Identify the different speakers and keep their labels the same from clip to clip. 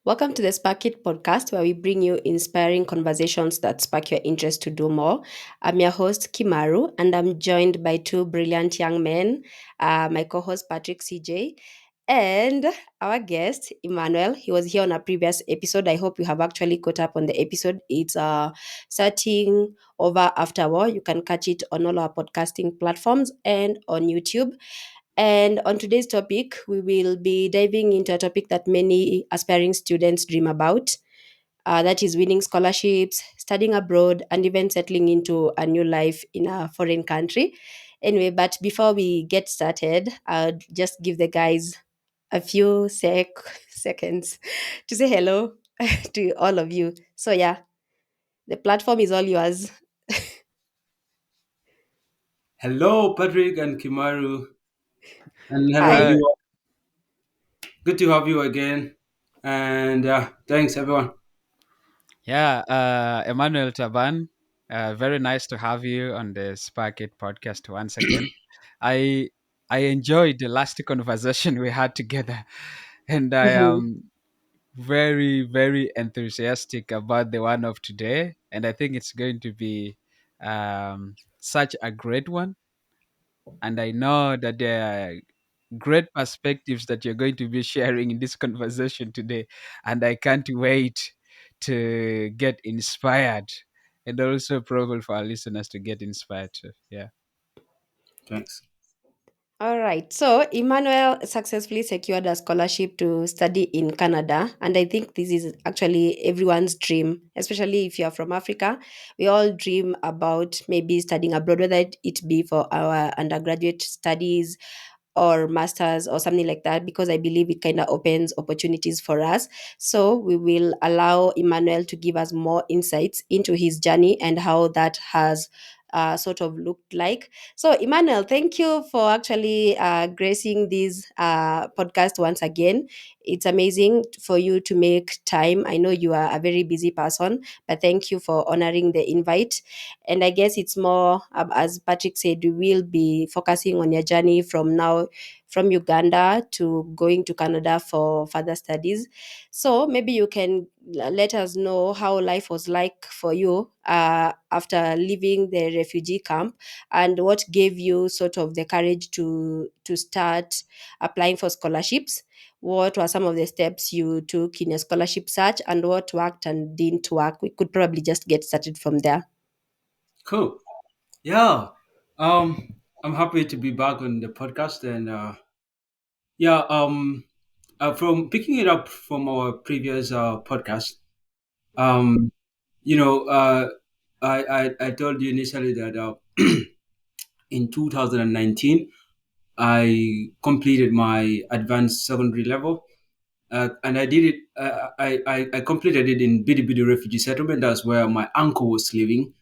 Speaker 1: Welcome to the Spark It podcast, where we bring you inspiring conversations that spark your interest to do more. I'm your host, Kimaru, and I'm joined by two brilliant young men, my co host, Patrick CJ, and our guest, Emmanuel. He was here on a previous episode. I hope you have actually caught up on the episode. It's starting over after war. You can catch it on all our podcasting platforms and on YouTube. And on today's topic, we will be diving into a topic that many aspiring students dream about. That is winning scholarships, studying abroad, and even settling into a new life in a foreign country. Anyway, but before we get started, I'll just give the guys a few seconds to say hello to all of you. So, yeah, the platform is all yours.
Speaker 2: Hello, Patrick and Kimaru, and hello,
Speaker 1: Hi.
Speaker 2: everyone. Good to have you again. And thanks, everyone.
Speaker 3: Emmanuel Taban, very nice to have you on the Spark It podcast once again. I I enjoyed the last conversation we had together, and I am very enthusiastic about the one of today. And I think it's going to be such a great one. And I know that there are great perspectives that you're going to be sharing in this conversation today. And I can't wait to get inspired and also probably for our listeners to get inspired too. Yeah.
Speaker 2: Thanks.
Speaker 1: All right. So Emmanuel successfully secured a scholarship to study in Canada. And I think this is actually everyone's dream, especially if you're from Africa. We all dream about maybe studying abroad, whether it be for our undergraduate studies or masters or something like that, because I believe it kind of opens opportunities for us. So we will allow Emmanuel to give us more insights into his journey and how that has sort of looked like. So, Emmanuel, thank you for actually gracing this podcast once again. It's amazing for you to make time. I know you are a very busy person, but thank you for honoring the invite. And I guess it's more, as Patrick said, we will be focusing on your journey from now, from Uganda to going to Canada for further studies. So maybe you can let us know how life was like for you after leaving the refugee camp, and what gave you sort of the courage to start applying for scholarships. What were some of the steps you took in your scholarship search, and what worked and didn't work? We could probably just get started from there.
Speaker 2: Cool. Yeah. I'm happy to be back on the podcast. And yeah, from picking it up from our previous podcast, um, you know, I told you initially that in 2019, I completed my advanced secondary level. And I did it. I completed it in Bidi refugee settlement. That's where my uncle was living.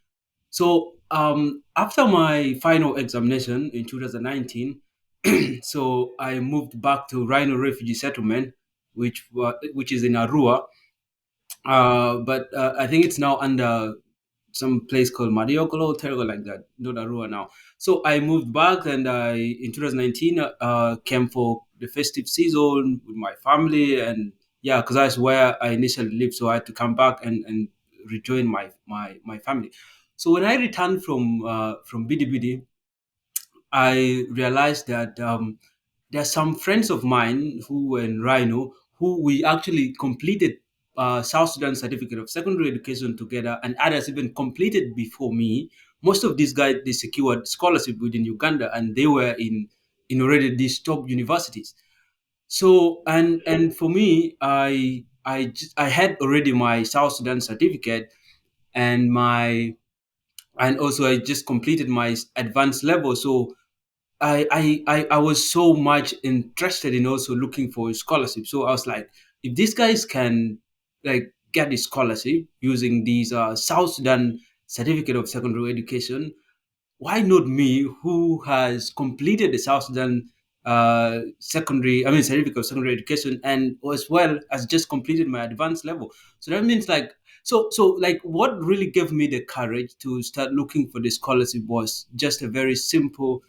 Speaker 2: So after my final examination in 2019, so I moved back to Rhino refugee settlement, which is in Arua. But I think it's now under some place called Mariokolo, Tergo, like that, not Arua now. So I moved back, and I in 2019 came for the festive season with my family, and yeah, because that's where I initially lived. So I had to come back and rejoin my family. So when I returned from Bidi Bidi, I realized that there are some friends of mine who were in Rhino who we actually completed South Sudan Certificate of Secondary Education together, and others even completed before me. Most of these guys they secured scholarship within Uganda, and they were in already these top universities. So and for me, I had already my South Sudan certificate and my and also I just completed my advanced level. So I was so much interested in also looking for a scholarship. So I was like, if these guys can like get a scholarship using these South Sudan certificate of secondary education, why not me who has completed the South Sudan certificate of secondary education, and as well as just completed my advanced level. So that means like like what really gave me the courage to start looking for the scholarship was just a very simple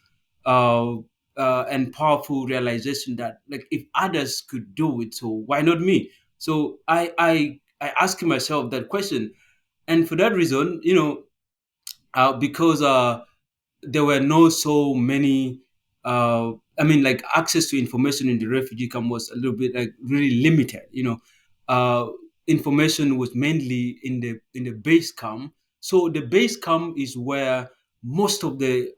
Speaker 2: uh, and powerful realization that like if others could do it, so why not me? So I ask myself that question, and for that reason, because there were no so many I mean, like, access to information in the refugee camp was a little bit like really limited. uh Information was mainly in the base camp. So the base camp is where most of the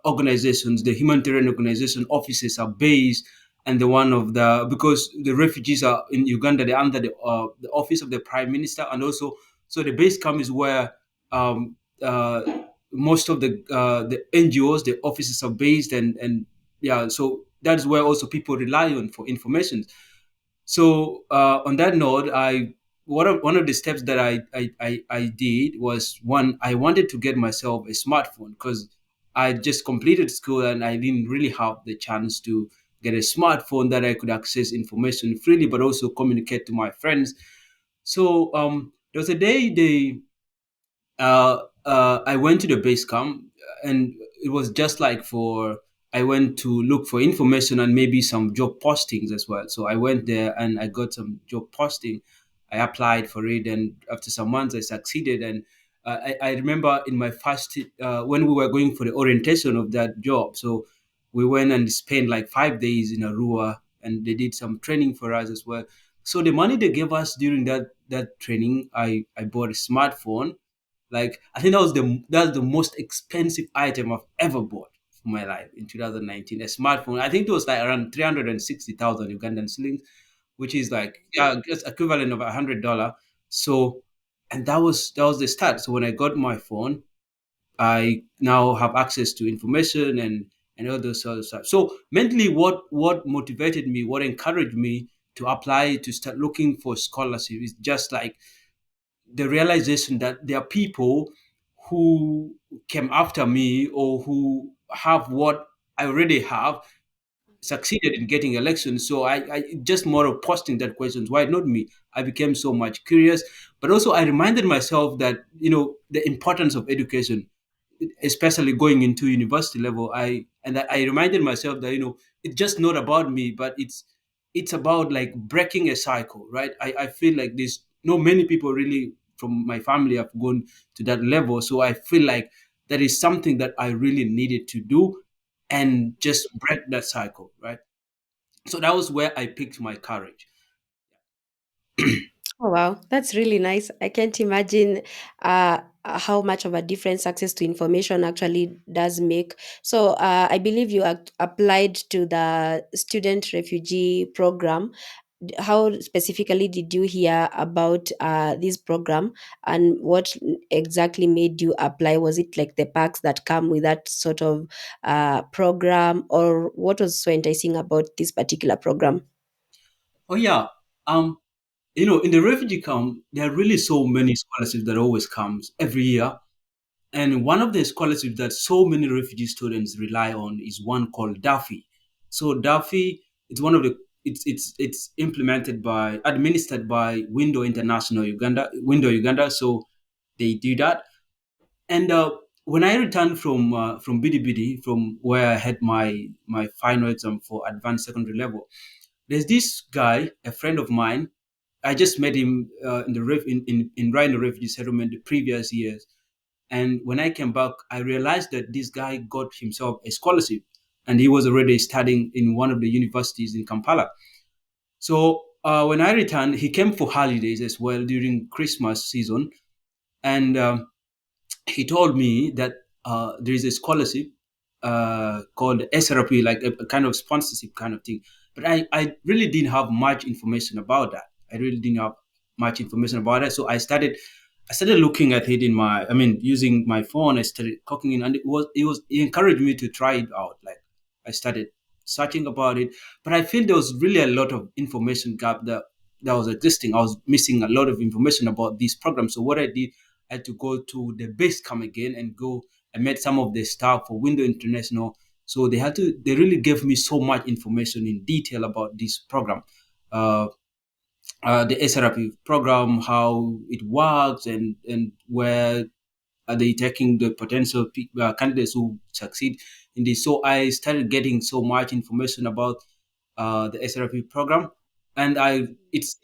Speaker 2: organizations, the humanitarian organization offices are based. And the one of the because the refugees are in Uganda, they're under the office of the prime minister. And also, so the base camp is where um, uh, most of the NGOs, the offices are based. And yeah, so that's where also people rely on for information. So on that note, one of the steps that I did was, one, I wanted to get myself a smartphone because I just completed school and I didn't really have the chance to get a smartphone that I could access information freely, but also communicate to my friends. So there was a day I went to the base camp, and it was just like for I went to look for information and maybe some job postings as well. So I went there and I got some job posting. I applied for it, and after some months, I succeeded. And I remember in my first when we were going for the orientation of that job. So we went and spent like 5 days in Arua, and they did some training for us as well. So the money they gave us during that training, I bought a smartphone. Like, I think that's the most expensive item I've ever bought for my life in 2019. A smartphone. I think it was like around 360,000 Ugandan shillings, which is like, yeah, just equivalent of $100. So, and that was the start. So when I got my phone, I now have access to information and all those sort of stuff. So mentally, what motivated me, what encouraged me to apply to start looking for scholarship is just like the realization that there are people who came after me or who have what I already have, succeeded in getting elections. So I just more of posting that questions. Why not me? I became so much curious, but also I reminded myself that the importance of education, especially going into university level. I reminded myself that it's just not about me, but it's about like breaking a cycle, right? I feel like there's no many people really from my family have gone to that level, so I feel like that is something that I really needed to do and just break that cycle, right? So that was where I picked my courage.
Speaker 1: Oh, wow, that's really nice. I can't imagine how much of a difference access to information actually does make. So, I believe you applied to the student refugee program. How specifically did you hear about this program, and what exactly made you apply? Was it like the perks that come with that sort of program, or what was so enticing about this particular program?
Speaker 2: Oh yeah. um in the refugee camp, there are really so many scholarships that always comes every year. And one of the scholarships that so many refugee students rely on is one called Duffy. So Duffy, it's implemented by administered by Window Uganda. So they do that. And when I returned from Bidi from where I had my final exam for advanced secondary level, there's this guy, a friend of mine. I just met him in Rhino refugee settlement the previous years. And when I came back, I realized that this guy got himself a scholarship, and he was already studying in one of the universities in Kampala. So when I returned, he came for holidays as well during Christmas season, and he told me that there is a scholarship called SRP, like a kind of sponsorship kind of thing. But I really didn't have much information about that. I really didn't have much information about it. So I started looking at it using my phone. I started cooking in, and he encouraged me to try it out. Like, I started searching about it, but I feel there was really a lot of information gap that was existing. I was missing a lot of information about these programs. So what I did, I had to go to the base camp again and go. I met some of the staff for Window International. So they really gave me so much information in detail about this program. Uh, the SRP program, how it works, and where are they taking the potential candidates who succeed in this. So I started getting so much information about the SRP program. and I it's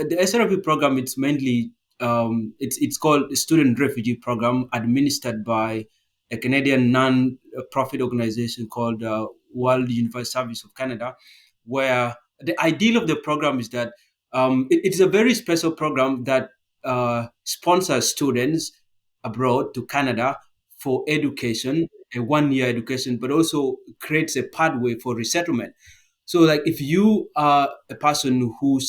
Speaker 2: the SRP program. It's mainly it's called the Student Refugee Program, administered by a Canadian non-profit organization called World Unified Service of Canada, where the ideal of the program is that it's a very special program that sponsors students abroad to Canada for education, a 1 year education, but also creates a pathway for resettlement. So, like, if you are a person who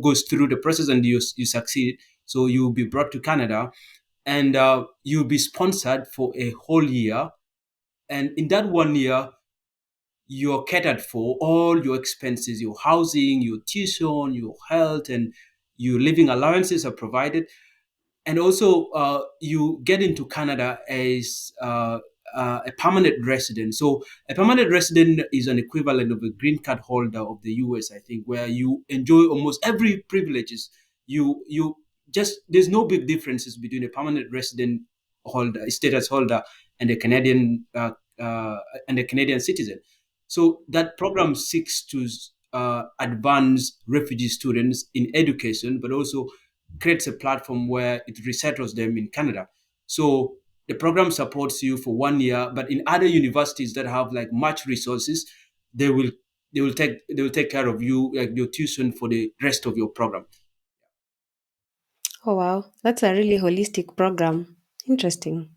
Speaker 2: goes through the process and you succeed, so you'll be brought to Canada, and you'll be sponsored for a whole year. And in that 1 year, you're catered for all your expenses, your housing, your tuition, your health, and your living allowances are provided. And also you get into Canada as a permanent resident. So a permanent resident is an equivalent of a green card holder of the US, I think, where you enjoy almost every privileges. You just there's no big differences between a permanent resident holder, status holder, and a uh, Canadian citizen. So that program seeks to advance refugee students in education, but also creates a platform where it resettles them in Canada. So the program supports you for 1 year, but in other universities that have like much resources, they will they will take care of you, like your tuition for the rest of your program.
Speaker 1: Oh wow, that's a really holistic program. Interesting.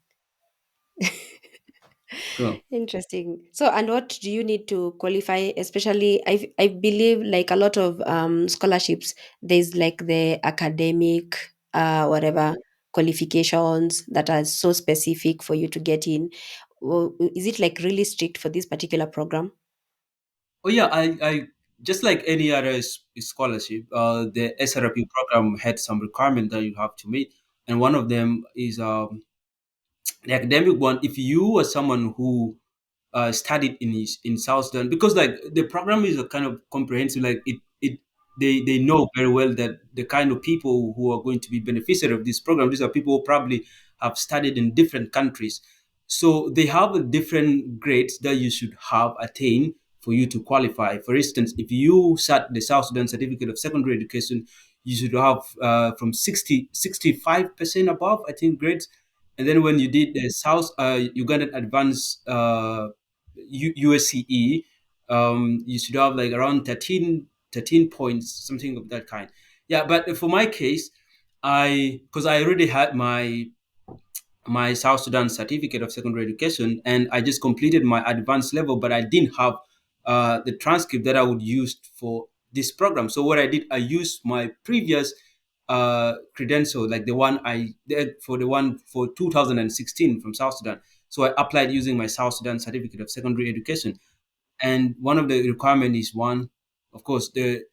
Speaker 2: Cool.
Speaker 1: Interesting. So, and what do you need to qualify? Especially, I believe like a lot of scholarships, there's like the academic, whatever qualifications that are so specific for you to get in. Is it like really strict for this particular program?
Speaker 2: Oh yeah, I just like any other scholarship, the SRP program had some requirement that you have to meet, and one of them is the academic one. If you are someone who studied in South Sudan, because like the program is a kind of comprehensive, like it they know very well that the kind of people who are going to be beneficiary of this program, these are people who probably have studied in different countries, so they have different grades that you should have attained for you to qualify. For instance, if you sat the South Sudan Certificate of Secondary Education, you should have from 65% above, I think, grades. And then when you did the South Ugandan Advanced USCE, you should have like around 13 points, something of that kind. Yeah, but for my case, because I already had my South Sudan certificate of secondary education, and I just completed my advanced level, but I didn't have the transcript that I would use for this program. So what I did, I used my previous credential, like the one I did for the one for 2016 from South Sudan. So I applied using my South Sudan certificate of secondary education, and one of the requirement is one, of course, the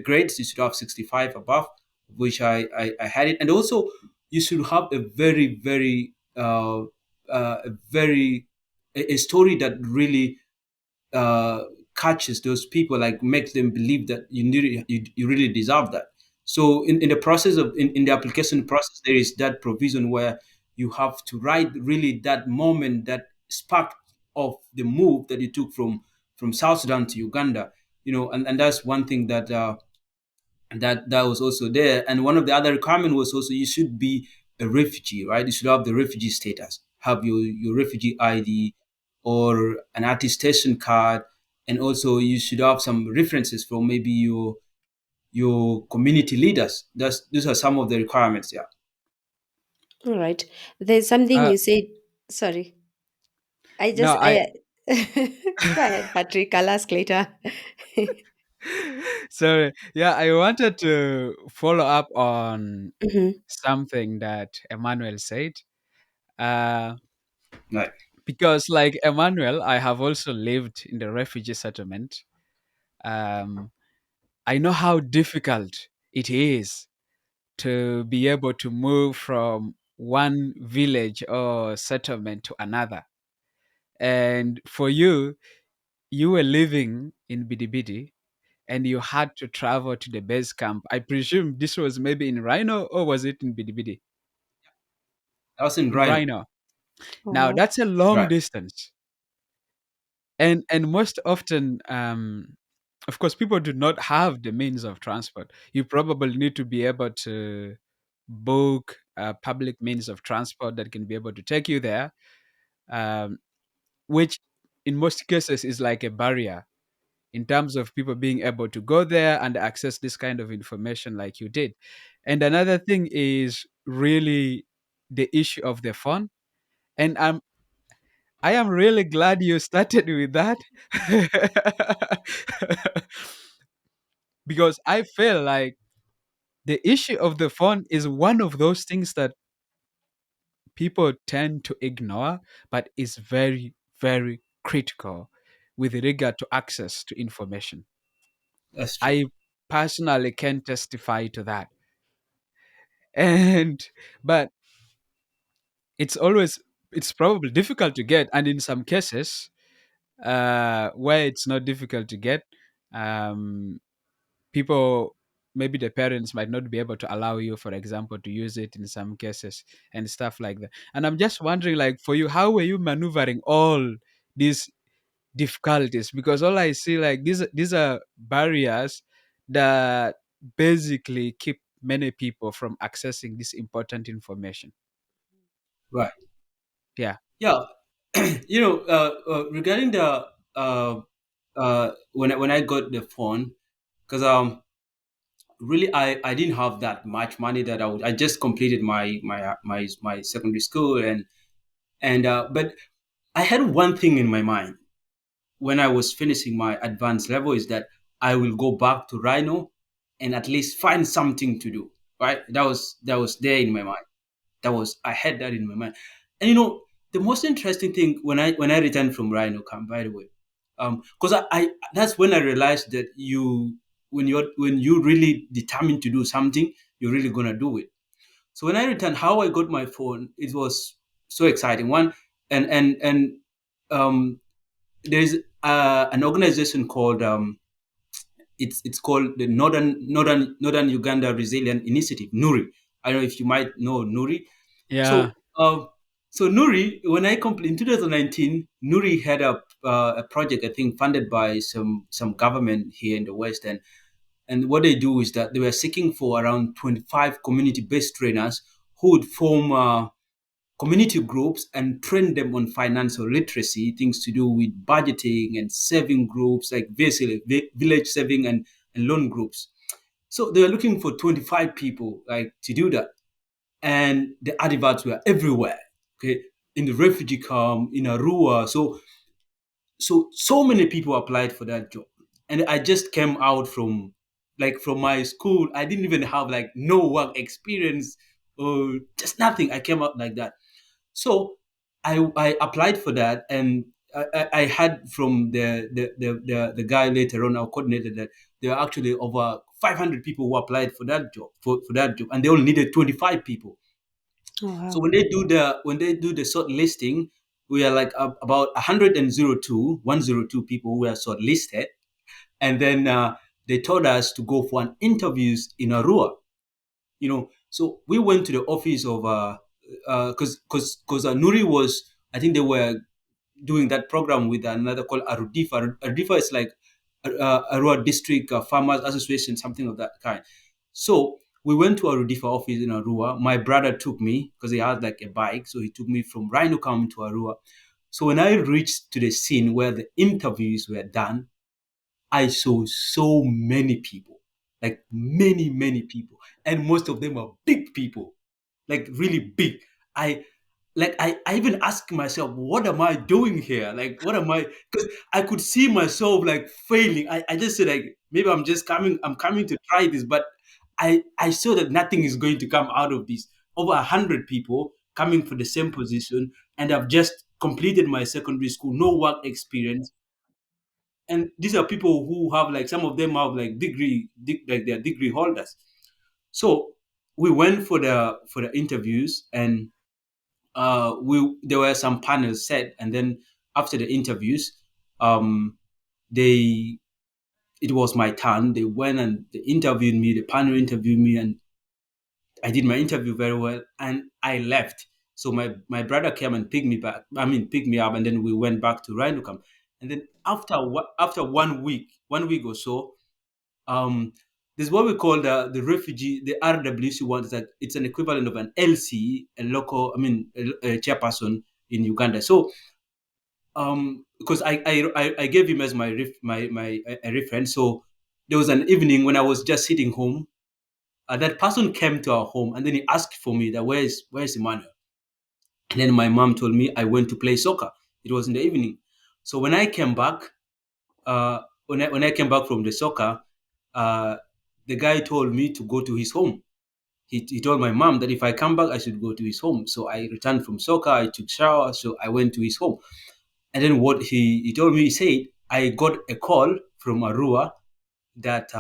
Speaker 2: grades you should have 65 above, which I had it, and also you should have a very a story that really uh, catches those people, like makes them believe that you really deserve that. So in the process of in the application process, there is that provision where you have to write really that moment that sparked of the move that you took from South Sudan to Uganda, and that's one thing that that was also there. And one of the other requirement was also you should be a refugee, right? You should have the refugee status, have your refugee ID or an attestation card, and also you should have some references from maybe your community leaders. Those are some of the requirements. Yeah.
Speaker 1: All right. There's something
Speaker 3: Uh,
Speaker 1: you said. Sorry, I
Speaker 3: no,
Speaker 1: just I go ahead, Patrick. I'll ask later.
Speaker 3: sorry. Yeah, I wanted to follow up on
Speaker 1: Mhm.
Speaker 3: something that Emmanuel said. Uh,
Speaker 2: Right.
Speaker 3: because, like Emmanuel, I have also lived in the refugee settlement. Um, I know how difficult it is to be able to move from one village or settlement to another. And for you, you were living in Bidibidi and you had to travel to the base camp. I presume this was maybe in Rhino or was it in Bidibidi?
Speaker 2: I was in
Speaker 3: In
Speaker 2: Rhino.
Speaker 3: Rhino.
Speaker 1: Oh,
Speaker 3: Now
Speaker 1: wow.
Speaker 3: that's a long
Speaker 2: Right.
Speaker 3: distance. And most often of course, people do not have the means of transport. You probably need to be able to book a public means of transport that can be able to take you there, um, which in most cases is like a barrier in terms of people being able to go there and access this kind of information like you did. And another thing is really the issue of the phone. And I am really glad you started with that. Because I feel like the issue of the phone is one of those things that people tend to ignore, but is very, very critical with regard to access to information.
Speaker 2: That's true.
Speaker 3: I personally can testify to that. And but it's always it's probably difficult to get, and in some cases, where it's not difficult to get, um, people, maybe the parents might not be able to allow you, for example, to use it in some cases and stuff like that. And I'm just wondering, like, for you, how were you maneuvering all these difficulties? Because all I see, like, these are barriers that basically keep many people from accessing this important information.
Speaker 2: Right.
Speaker 3: Yeah.
Speaker 2: Yeah. Regarding the when I got the phone, because really I didn't have that much money that I just completed my secondary school, and but I had one thing in my mind when I was finishing my advanced level, is that I will go back to Rhino and at least find something to do. Right? That was there in my mind. I had that in my mind. And the most interesting thing when I returned from Rhino camp, by the way, because I that's when I realized that when you really determined to do something, you're really gonna do it. So when I returned, how I got my phone, it was so exciting. One, and um, there's an organization called it's called the Northern Uganda Resilient Initiative, Nuri. I don't know if you might know Nuri.
Speaker 3: Yeah.
Speaker 2: So, Nuri, when I complete in 2019, Nuri had a project, I think, funded by some government here in the West, and what they do is that they were seeking for around 25 community-based trainers who would form community groups and train them on financial literacy, things to do with budgeting and saving groups, like basically village saving and loan groups. So they were looking for 25 people like to do that, and the adverts were everywhere. Okay, in the refugee camp in Arua. So many people applied for that job, and I just came out from my school. I didn't even have like no work experience or just nothing. I came out like that. So I applied for that, and I had from the guy later on, our coordinator, that there were actually over 500 people who applied for that job, for that job, and they only needed 25 people.
Speaker 1: Oh,
Speaker 2: So
Speaker 1: wow.
Speaker 2: when they do the short listing, we are like about 102 people who were shortlisted, and then they told us to go for an interviews in Arua. So we went to the office of because Nuri was, I think they were doing that program with another called Arudifa. Arudifa is like Arua District Farmers Association, something of that kind. So we went to Arudifa office in Arua. My brother took me because he had like a bike, so he took me from Rhino Camp to Arua. So when I reached to the scene where the interviews were done, I saw so many people, like many, many people, and most of them are big people, like really big. I even asked myself, what am I doing here? Like, what am I? Because I could see myself like failing. I just said like, maybe I'm coming to try this, but I saw that nothing is going to come out of this. Over 100 people coming for the same position, and I've just completed my secondary school, no work experience, and these are people who have like, some of them have like like they're degree holders. So we went for the interviews, and we there were some panels set, and then after the interviews, um they it was my turn. They went and they interviewed me, the panel interviewed me, and I did my interview very well, and I left. So my brother came and picked me up, and then we went back to Rhino Camp. And then after 1 week or so, um, there's what we call the refugee, the RWC one. Is that it's an equivalent of an LC, a local, I mean, a chairperson in Uganda. So because I gave him as my a reference. So there was an evening when I was just sitting home. That person came to our home and then he asked for me that where's Emmanuel? And then my mom told me I went to play soccer. It was in the evening. So when I came back, when I came back from the soccer, uh, the guy told me to go to his home. He told my mom that if I come back, I should go to his home. So I returned from soccer. I took shower. So I went to his home. And then what he told me, he said, I got a call from Arua that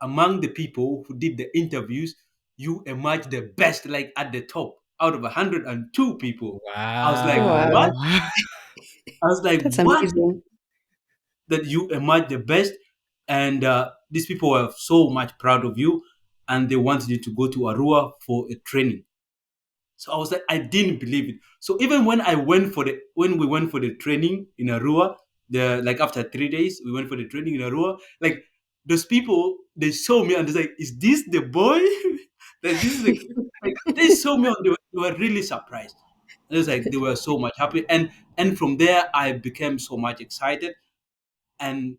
Speaker 2: among the people who did the interviews, you emerged the best, like at the top out of 102 people. I was like,
Speaker 1: Wow,
Speaker 2: what?
Speaker 3: Wow.
Speaker 2: I was like,
Speaker 1: that's
Speaker 2: what?
Speaker 1: amazing.
Speaker 2: That you emerged the best? And these people were so much proud of you and they wanted you to go to Arua for a training. So I was like, I didn't believe it. So even when we went for the training in Arua, the like after 3 days, we went for the training in Arua. Like those people, they saw me and they like, is this the boy? Like this is like they saw me and they were really surprised. And it was like they were so much happy. And from there I became so much excited. And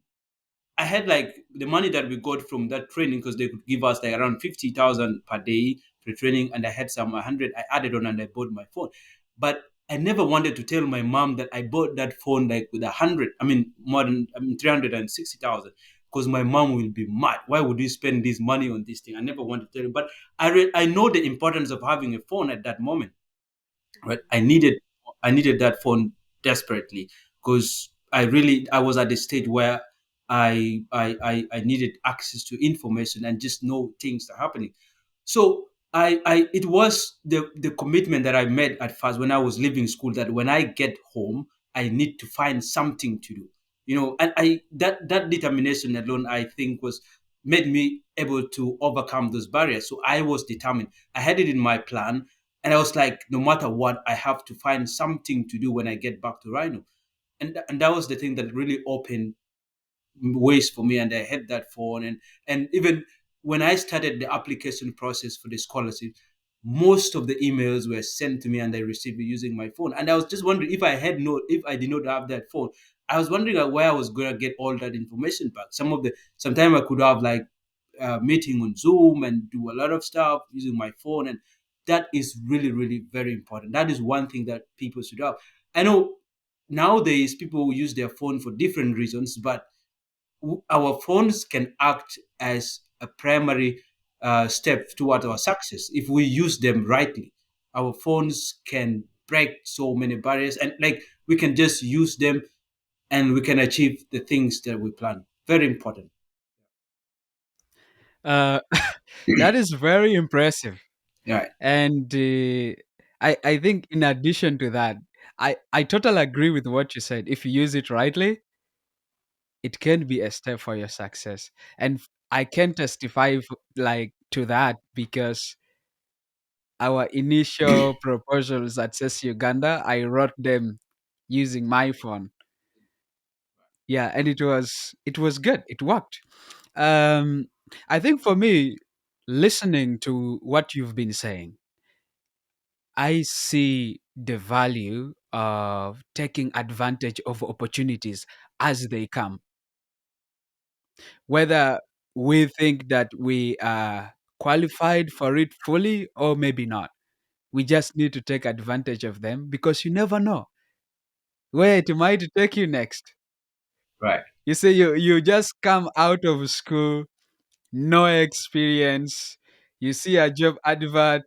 Speaker 2: I had like the money that we got from that training because they could give us like around 50,000 per day for training, and I had some 100 I added on and I bought my phone. But I never wanted to tell my mom that I bought that phone like with 100. I mean, more than 360,000, because my mom will be mad. Why would you spend this money on this thing? I never wanted to tell her, but I know the importance of having a phone at that moment, right? I needed that phone desperately because I was at the stage where I needed access to information and just know things are happening. So I it was the commitment that I made at first when I was leaving school, that when I get home I need to find something to do. And that determination alone, I think, was made me able to overcome those barriers. So I was determined. I had it in my plan, and I was like, no matter what, I have to find something to do when I get back to Rhino. And that was the thing that really opened ways for me, and I had that phone. And even when I started the application process for the scholarship, most of the emails were sent to me and I received it using my phone. And I was just wondering, if I did not have that phone, I was wondering where I was going to get all that information back. Sometime I could have like a meeting on Zoom and do a lot of stuff using my phone. And that is really, really very important. That is one thing that people should have. I know nowadays people use their phone for different reasons, but our phones can act as a primary step toward our success if we use them rightly. Our phones can break so many barriers, and like we can just use them and we can achieve the things that we plan. Very important.
Speaker 3: Uh, that is very impressive.
Speaker 2: Right.
Speaker 3: And I think in addition to that, I totally agree with what you said. If you use it rightly, it can be a step for your success. And I can testify like to that because our initial proposals at CES Uganda, I wrote them using my phone. Yeah, and it was good. It worked. Um, I think for me, listening to what you've been saying, I see the value of taking advantage of opportunities as they come, whether we think that we are qualified for it fully or maybe not. We just need to take advantage of them because you never know where it might take you next.
Speaker 2: Right.
Speaker 3: You say you just come out of school, no experience, you see a job advert,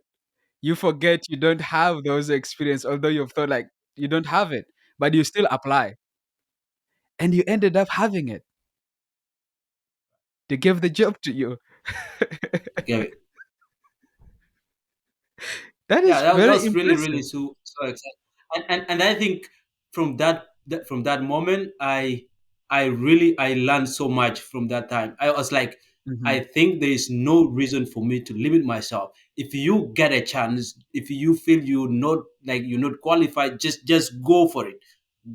Speaker 3: you forget you don't have those experience, although you've thought like you don't have it, but you still apply and you ended up having it. They gave the job to you.
Speaker 2: Okay.
Speaker 3: That
Speaker 2: Yeah,
Speaker 3: is
Speaker 2: that
Speaker 3: very
Speaker 2: was really, really
Speaker 3: impressive.
Speaker 2: so exciting. And I think from that moment, I learned so much from that time. I was like, I
Speaker 3: Mhm.
Speaker 2: think there is no reason for me to limit myself. If you get a chance, if you feel you're not qualified, just go for it.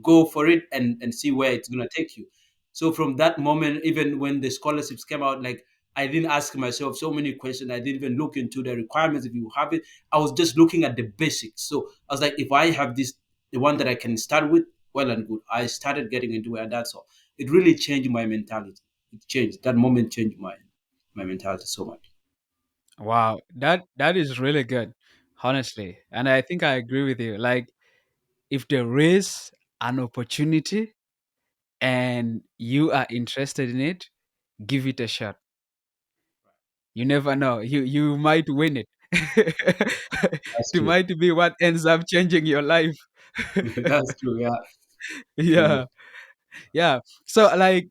Speaker 2: go for it and see where it's gonna take you. So from that moment, even when the scholarships came out, like I didn't ask myself so many questions. I didn't even look into the requirements. If you have it, I was just looking at the basics. So I was like, if I have this, the one that I can start with, well and good. I started getting into it, and that's all. It really changed my mentality. It changed that moment, changed my mentality so much.
Speaker 3: Wow, that is really good, honestly. And I think I agree with you. Like, if there is an opportunity and you are interested in it, give it a shot. You never know. You might win it.
Speaker 2: That's
Speaker 3: It
Speaker 2: true.
Speaker 3: might be what ends up changing your life.
Speaker 2: That's true. Yeah.
Speaker 3: Yeah. Yeah. So like,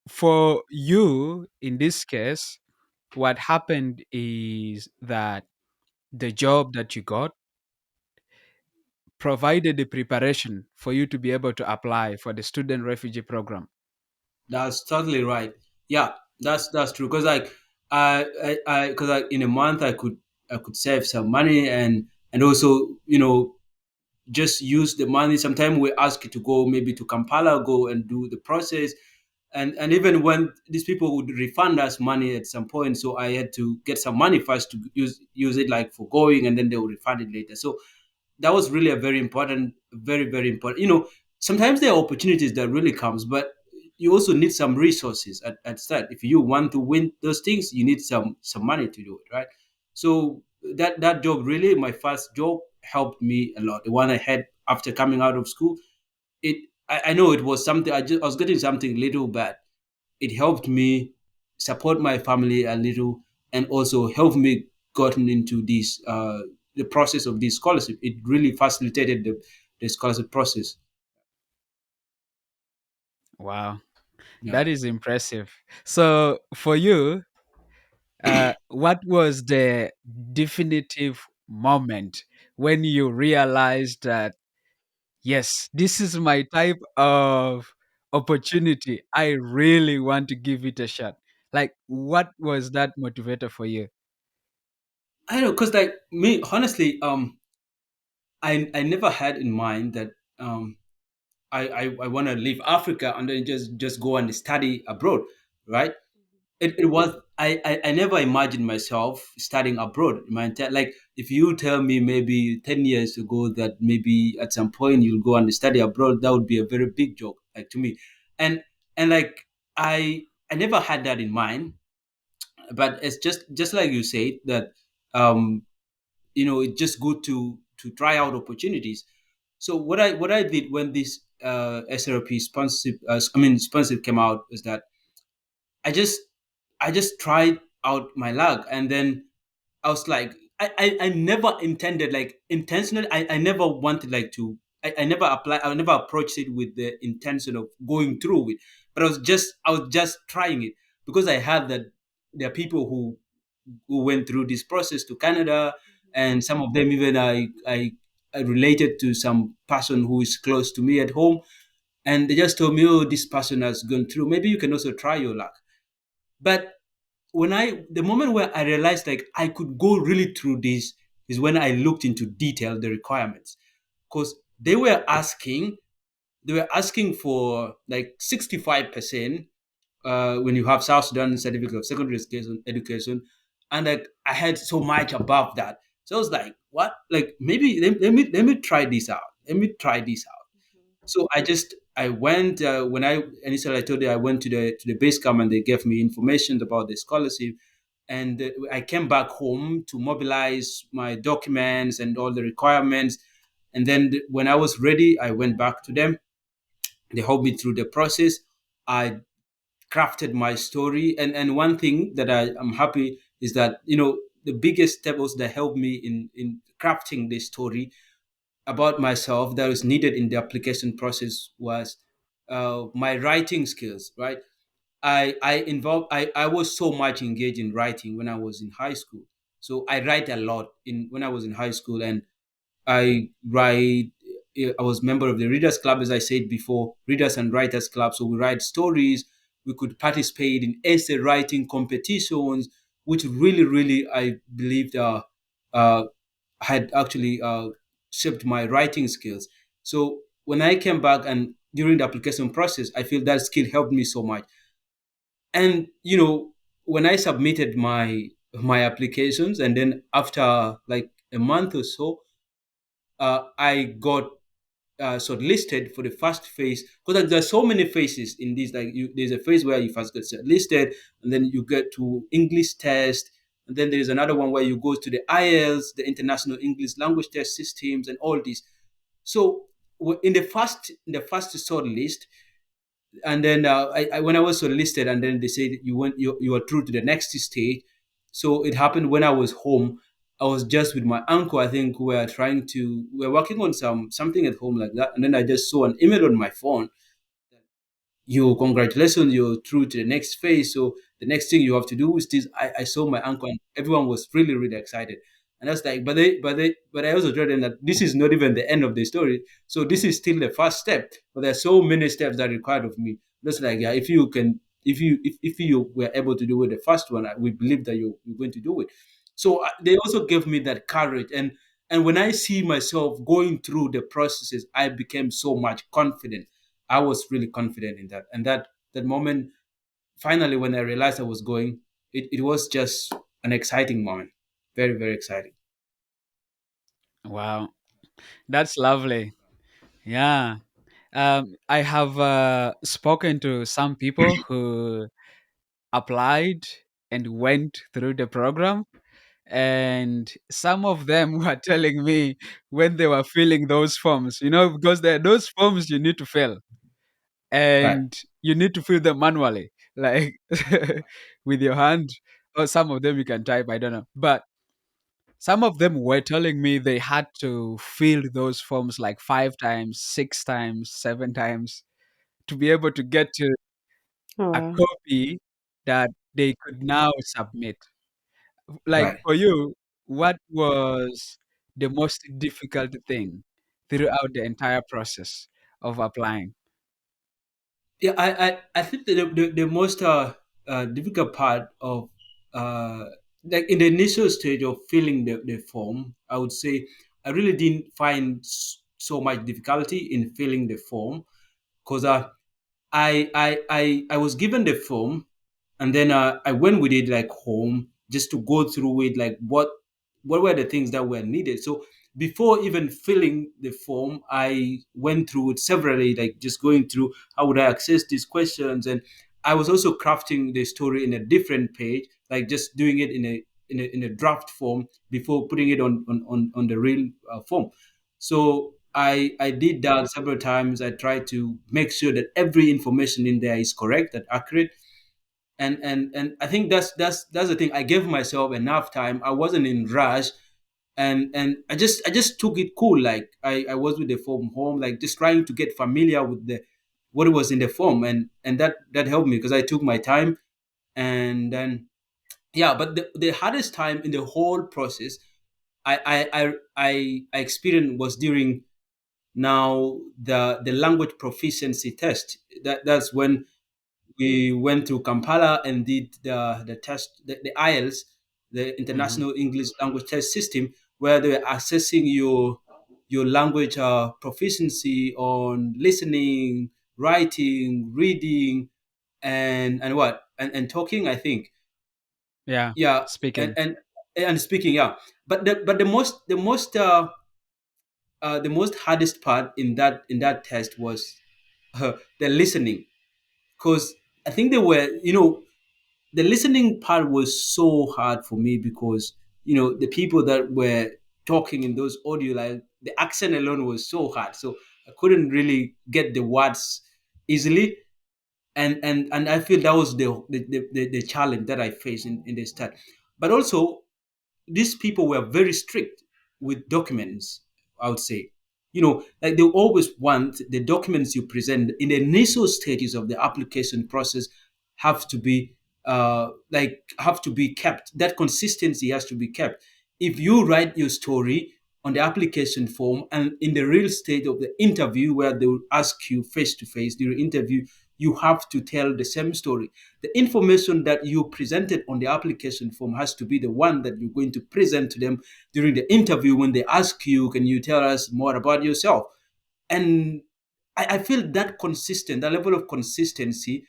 Speaker 3: for you in this case, what happened is that the job that you got provided the preparation for you to be able to apply for the student refugee program.
Speaker 2: That's totally right. Yeah, that's true. Because like because like in a month I could save some money and also just use the money. Sometimes we ask you to go maybe to Kampala, go and do the process, and even when these people would refund us money at some point, so I had to get some money first to use it like for going, and then they will refund it later. So that was really a very important, very important. Sometimes there are opportunities that really comes, but you also need some resources at start. If you want to win those things, you need some money to do it, right? So that job, really, my first job, helped me a lot. The one I had after coming out of school, I know it was something. I was getting something little, but it helped me support my family a little, and also helped me gotten into this the process of this scholarship. It really facilitated the scholarship process.
Speaker 3: Wow,
Speaker 2: Yeah.
Speaker 3: that is impressive. So for you, what was the definitive moment when you realized that, yes, this is my type of opportunity? I really want to give it a shot. Like, what was that motivator for you?
Speaker 2: I don't know, because like me, honestly, I never had in mind that I want to leave Africa and then just go and study abroad, right? It was I never imagined myself studying abroad in my entire, like, if you tell me maybe 10 years ago that maybe at some point you'll go and study abroad, that would be a very big joke, like, to me. And like, I never had that in mind. But it's just like you said that, um it's just good to try out opportunities. So what I did when this SRP sponsorship, sponsorship came out, is that I just I just tried out my luck, and then I was like, I never intended, like, intentionally. I never wanted, like, to. I never apply. I never approached it with the intention of going through with. But I was just trying it because I had that there are people who went through this process to Canada, and some of them even I related to some person who is close to me at home, and they just told me, oh, this person has gone through. Maybe you can also try your luck. But the moment where I realized, like, I could go really through this, is when I looked into detail the requirements, because they were asking for like 65% when you have South Sudan certificate of secondary education, and like I had so much above that. So I was like, what? Like, maybe let me try this out. Let me try this out. So I went, when I initially, I told you, I went to the base camp, and they gave me information about the scholarship, and I came back home to mobilize my documents and all the requirements, and then when I was ready, I went back to them. They helped me through the process. I crafted my story, and one thing that I am happy is that, the biggest step was that helped me in crafting this story about myself that was needed in the application process was my writing skills, right? I was so much engaged in writing when I was in high school. So I write a lot in when I was in high school, and I write. I was member of the Readers Club, as I said before, Readers and Writers Club. So we write stories. We could participate in essay writing competitions, which really, really, I believed, uh, had actually shaped my writing skills. So when I came back and during the application process, I feel that skill helped me so much. And when I submitted my applications, and then after like a month or so, I got shortlisted for the first phase, because like, there's so many phases in this. Like there's a phase where you first get shortlisted, and then you get to English test, and then there's another one where you go to the IELTS, the International English Language Test Systems, and all these. So in the first shortlist, and then when I was shortlisted, and then they said you are through to the next stage. So it happened when I was home. I was just with my uncle. I think we were working on something at home like that, and then I just saw an email on my phone. You Congratulations, you're through to the next phase. So the next thing you have to do is this. I saw my uncle, and everyone was really really excited. And that's like, but I also told them that this is not even the end of the story. So this is still the first step, but there's so many steps that are required of me. That's like, yeah, if you were able to do it the first one, we believe that you're going to do it. So they also gave me that courage. And when I see myself going through the processes, I became so much confident. I was really confident in that. And that moment, finally, when I realized I was going, it was just an exciting moment. Very, very exciting.
Speaker 3: Wow, that's lovely. Yeah. I have spoken to some people who applied and went through the program, and some of them were telling me when they were filling those forms, because there are those forms you need to fill,
Speaker 2: Right.
Speaker 3: and you need to fill them manually, like with your hand, or some of them you can type, I don't know. But some of them were telling me they had to fill those forms like 5 times, 6 times, 7 times to be able to get to a
Speaker 1: Oh.
Speaker 3: copy that they could now submit. Like
Speaker 2: Right.
Speaker 3: for you, what was the most difficult thing throughout the entire process of applying?
Speaker 2: Yeah, I think that the most difficult part of uh, like in the initial stage of filling the form, I would say I really didn't find so much difficulty in filling the form, because I was given the form, and then I went with it like home just to go through it, like what were the things that were needed. So before even filling the form, I went through it severally, like just going through how would I access these questions, and I was also crafting the story in a different page, like just doing it in a draft form before putting it on the real form. So I did that several times. I tried to make sure that every information in there is correct and accurate. And I think that's the thing. I gave myself enough time. I wasn't in rush, and I just took it cool. Like I was with the form home, like just trying to get familiar with the what was in the form, and that helped me because I took my time. And then yeah, but the hardest time in the whole process I experienced was during now the language proficiency test. That's when we went to Kampala and did the test, the IELTS, the
Speaker 3: Hmm.
Speaker 2: International English Language Test System, where they were assessing your language proficiency on listening, writing, reading, and what and talking. I think,
Speaker 3: Yeah,
Speaker 2: yeah, and
Speaker 3: speaking.
Speaker 2: and and speaking, yeah. But the most hardest part in that test was the listening, because I think they were, the listening part was so hard for me because the people that were talking in those audio, like the accent alone was so hard, so I couldn't really get the words easily. And I feel that was the challenge that I faced in the start. But also, these people were very strict with documents, I would say. Like they always want the documents you present in the initial stages of the application process have to be have to be kept. That consistency has to be kept. If you write your story on the application form and in the real state of the interview where they will ask you face to face during interview, you have to tell the same story. The information that you presented on the application form has to be the one that you're going to present to them during the interview when they ask you, can you tell us more about yourself? And I feel that consistent, that level of consistency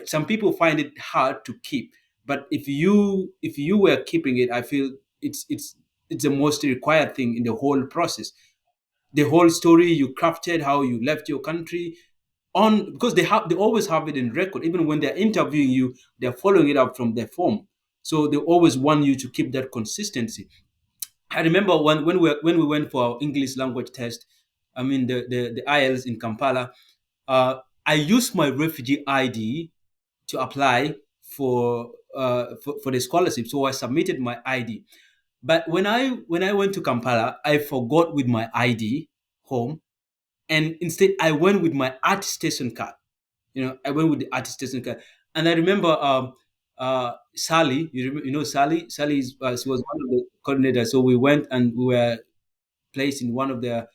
Speaker 2: some people find it hard to keep. But if you were keeping it, I feel it's the most required thing in the whole process. The whole story you crafted, how you left your country, on because they always have it in record. Even when they're interviewing you, they're following it up from their form. So they always want you to keep that consistency. I remember when we went for our English language test. I mean the IELTS in Kampala. I used my refugee ID to apply for the scholarship. So I submitted my ID. But when I went to Kampala, I forgot with my ID home, and instead I went with my attestation card. I went with the attestation card, and I remember Sally. You know Sally. Sally she was one of the coordinators. So we went and we were placed in one of the.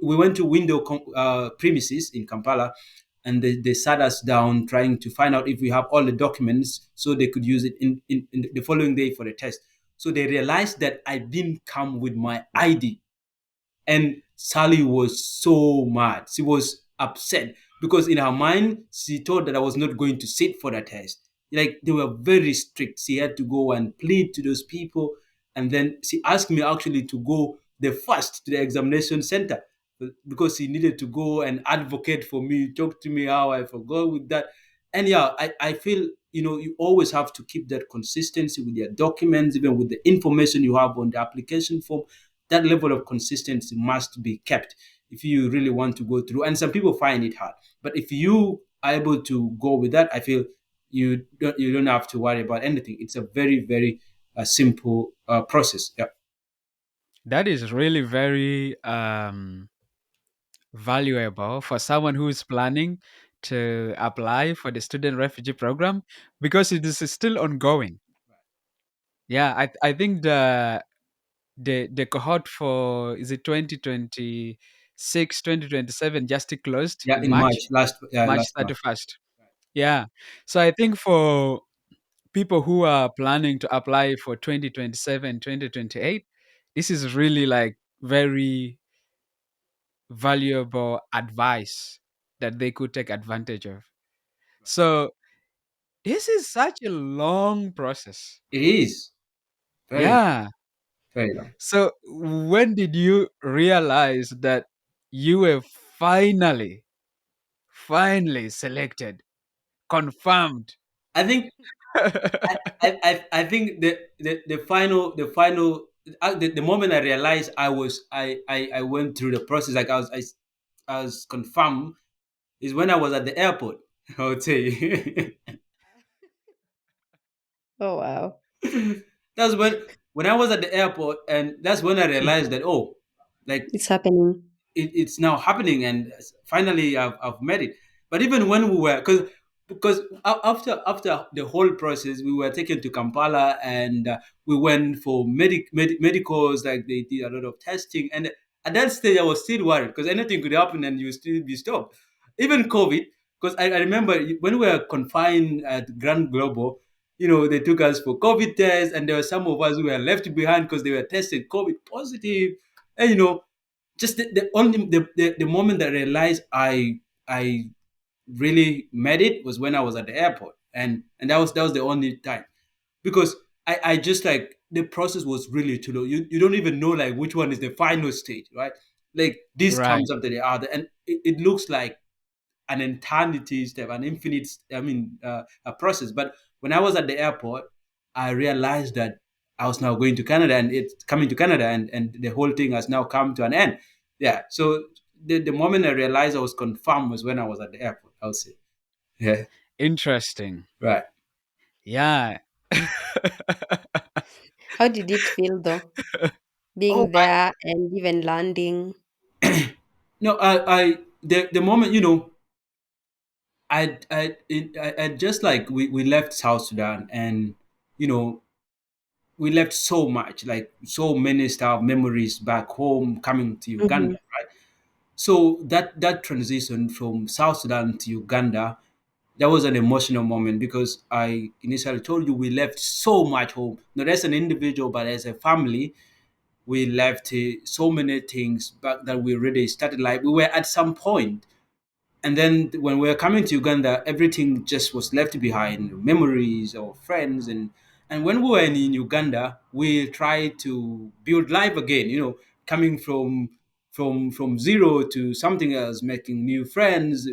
Speaker 2: We went to premises in Kampala, and they sat us down trying to find out if we have all the documents so they could use it in the following day for the test. So they realized that I didn't come with my ID, and Sally was so mad. She was upset because in her mind, she thought that I was not going to sit for the test. Like they were very strict. She had to go and plead to those people. And then she asked me actually to go the first to the examination center because she needed to go and advocate for me, talk to me how I forgot with that. And yeah, I feel, you always have to keep that consistency with your documents, even with the information you have on the application form. That level of consistency must be kept if you really want to go through. And some people find it hard, but if you are able to go with that, I feel you don't have to worry about anything. It's a very very simple process. Yeah.
Speaker 3: That is really very valuable for someone who is planning to apply for the student refugee program, because it is still ongoing. Yeah, I think the cohort for, is it 2026, 2027, just closed
Speaker 2: Yeah,
Speaker 3: in
Speaker 2: in March,
Speaker 3: March, March
Speaker 2: last March.
Speaker 3: 31st. Yeah. So I think for people who are planning to apply for 2027, 2028, this is really like very valuable advice that they could take advantage of. So this is such a long process.
Speaker 2: It is very
Speaker 3: Yeah.
Speaker 2: very long.
Speaker 3: So when did you realize that you were finally selected, confirmed?
Speaker 2: I think I think the moment I realized I went through the process, like I was confirmed, is when I was at the airport. I would say
Speaker 1: Oh, wow.
Speaker 2: that's when I was at the airport, and that's when I realized that, oh, like
Speaker 1: It's happening.
Speaker 2: it's now happening, and finally I've made it. But even when we were, because after the whole process, we were taken to Kampala, and we went for medicals. Like they did a lot of testing, and at that stage I was still worried because anything could happen and you still be stopped. Even COVID, because I remember when we were confined at Grand Global, they took us for COVID tests, and there were some of us who were left behind because they were tested COVID positive. And just the only the moment that I realized I really made it was when I was at the airport, and that was the only time, because I just, like, the process was really too low. You don't even know, like, which one is the final stage, right? Like, this
Speaker 3: Right.
Speaker 2: comes after the other, and it looks like an eternity step, an infinite, I mean, a process. But when I was at the airport, I realized that I was now going to Canada, and it's coming to Canada, and the whole thing has now come to an end. Yeah. So the moment I realized I was confirmed was when I was at the airport, I would say. Yeah.
Speaker 3: Interesting.
Speaker 2: Right.
Speaker 3: Yeah.
Speaker 1: How did it feel though,
Speaker 2: Oh,
Speaker 1: being there and even landing?
Speaker 2: no, the moment, I just, like, we left South Sudan, and you know we left so much, like so many stuff, memories back home, coming to Uganda,
Speaker 1: Mm-hmm.
Speaker 2: right? So that transition from South Sudan to Uganda, that was an emotional moment, because I initially told you we left so much home, not as an individual but as a family. we left so many things back that we already started. Like we were at some point, and then when we were coming to Uganda, everything just was left behind, memories or friends, and when we were in Uganda, we tried to build life again. Coming from zero to something else, making new friends,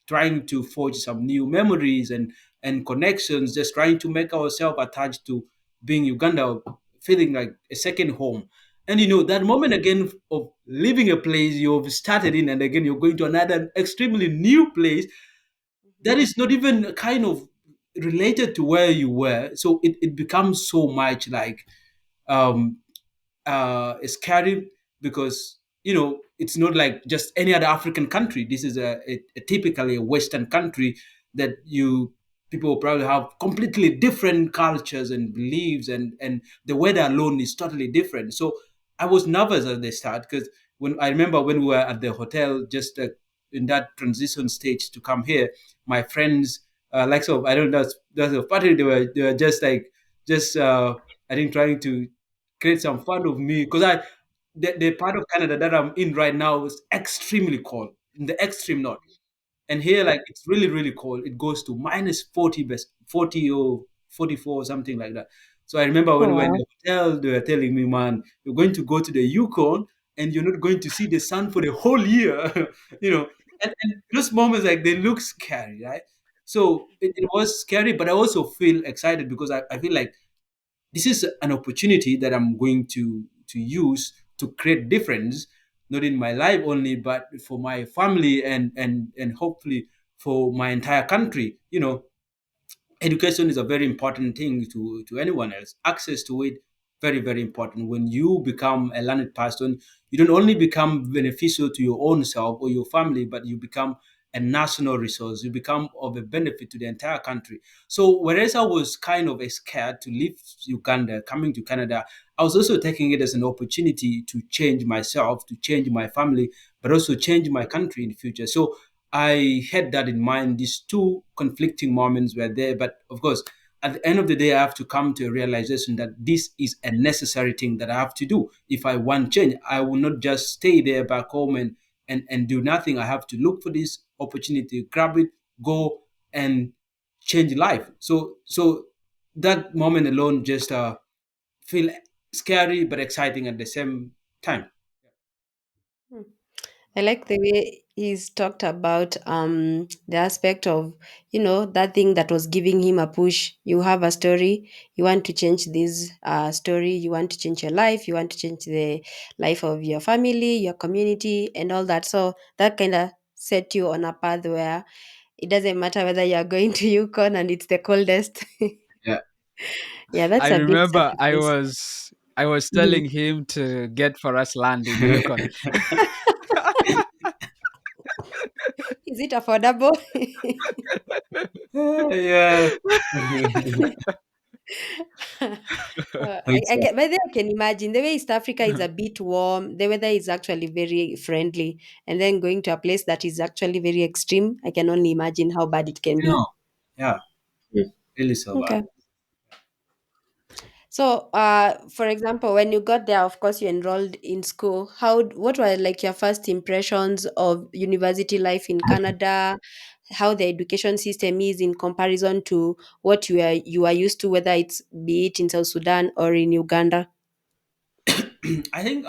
Speaker 2: trying to forge some new memories and connections, just trying to make ourselves attached to being Uganda, feeling like a second home. And that moment again of leaving a place you've started in, and again you're going to another extremely new place that is not even kind of related to where you were. So it becomes so much like um scary, because it's not like just any other African country. This is a typically a Western country that you people probably have completely different cultures and beliefs, and the weather alone is totally different. So I was nervous at the start, because when I remember when we were at the hotel, just in that transition stage to come here, my friends, like, so I don't know, that's a party, they were just like, just I think trying to create some fun of me, because the part of Canada that I'm in right now is extremely cold, in the extreme north. And here, like, it's really, really cold. It goes to minus 40, 40 or 44 or something like that. So I remember when
Speaker 1: Oh
Speaker 2: we were in
Speaker 1: wow.
Speaker 2: the hotel, they were telling me, man, you're going to go to the Yukon and you're not going to see the sun for the whole year. you know, and those moments, like, they look scary, right? So it was scary, but I also feel excited, because I feel like this is an opportunity that I'm going to use to create difference, not in my life only, but for my family, and hopefully for my entire country. Education is a very important thing to anyone else. Access to it, very, very important. When you become a learned person, you don't only become beneficial to your own self or your family, but you become a national resource. You become of a benefit to the entire country. So whereas I was kind of scared to leave Uganda, coming to Canada, I was also taking it as an opportunity to change myself, to change my family, but also change my country in the future. So I had that in mind. These two conflicting moments were there, but of course, at the end of the day, I have to come to a realization that this is a necessary thing that I have to do. If I want change, I will not just stay there back home and do nothing. I have to look for this opportunity, grab it, go and change life. So that moment alone just feel scary but exciting at the same time.
Speaker 1: Hmm. I like the way he's talked about the aspect of, that thing that was giving him a push. You have a story, you want to change this story, you want to change your life, you want to change the life of your family, your community, and all that. So that kind of set you on a path where it doesn't matter whether you're going to Yukon and it's the coldest.
Speaker 2: Yeah.
Speaker 1: Yeah, that's
Speaker 3: I
Speaker 1: a big
Speaker 3: remember
Speaker 1: sacrifice.
Speaker 3: I was
Speaker 1: Mhm.
Speaker 3: telling him to get for us land in Yukon.
Speaker 1: Is it affordable?
Speaker 2: Yeah.
Speaker 1: I can, by the way, I can imagine the way East Africa is a bit warm, the weather is actually very friendly, and then going to a place that is actually very extreme, I can only imagine how bad it can be.
Speaker 2: No. Yeah. Really so bad.
Speaker 1: Okay. So, for example, when you got there, of course, you enrolled in school. What were like your first impressions of university life in Canada? How the education system is in comparison to what you are used to, whether it's be it in South Sudan or in Uganda?
Speaker 2: I think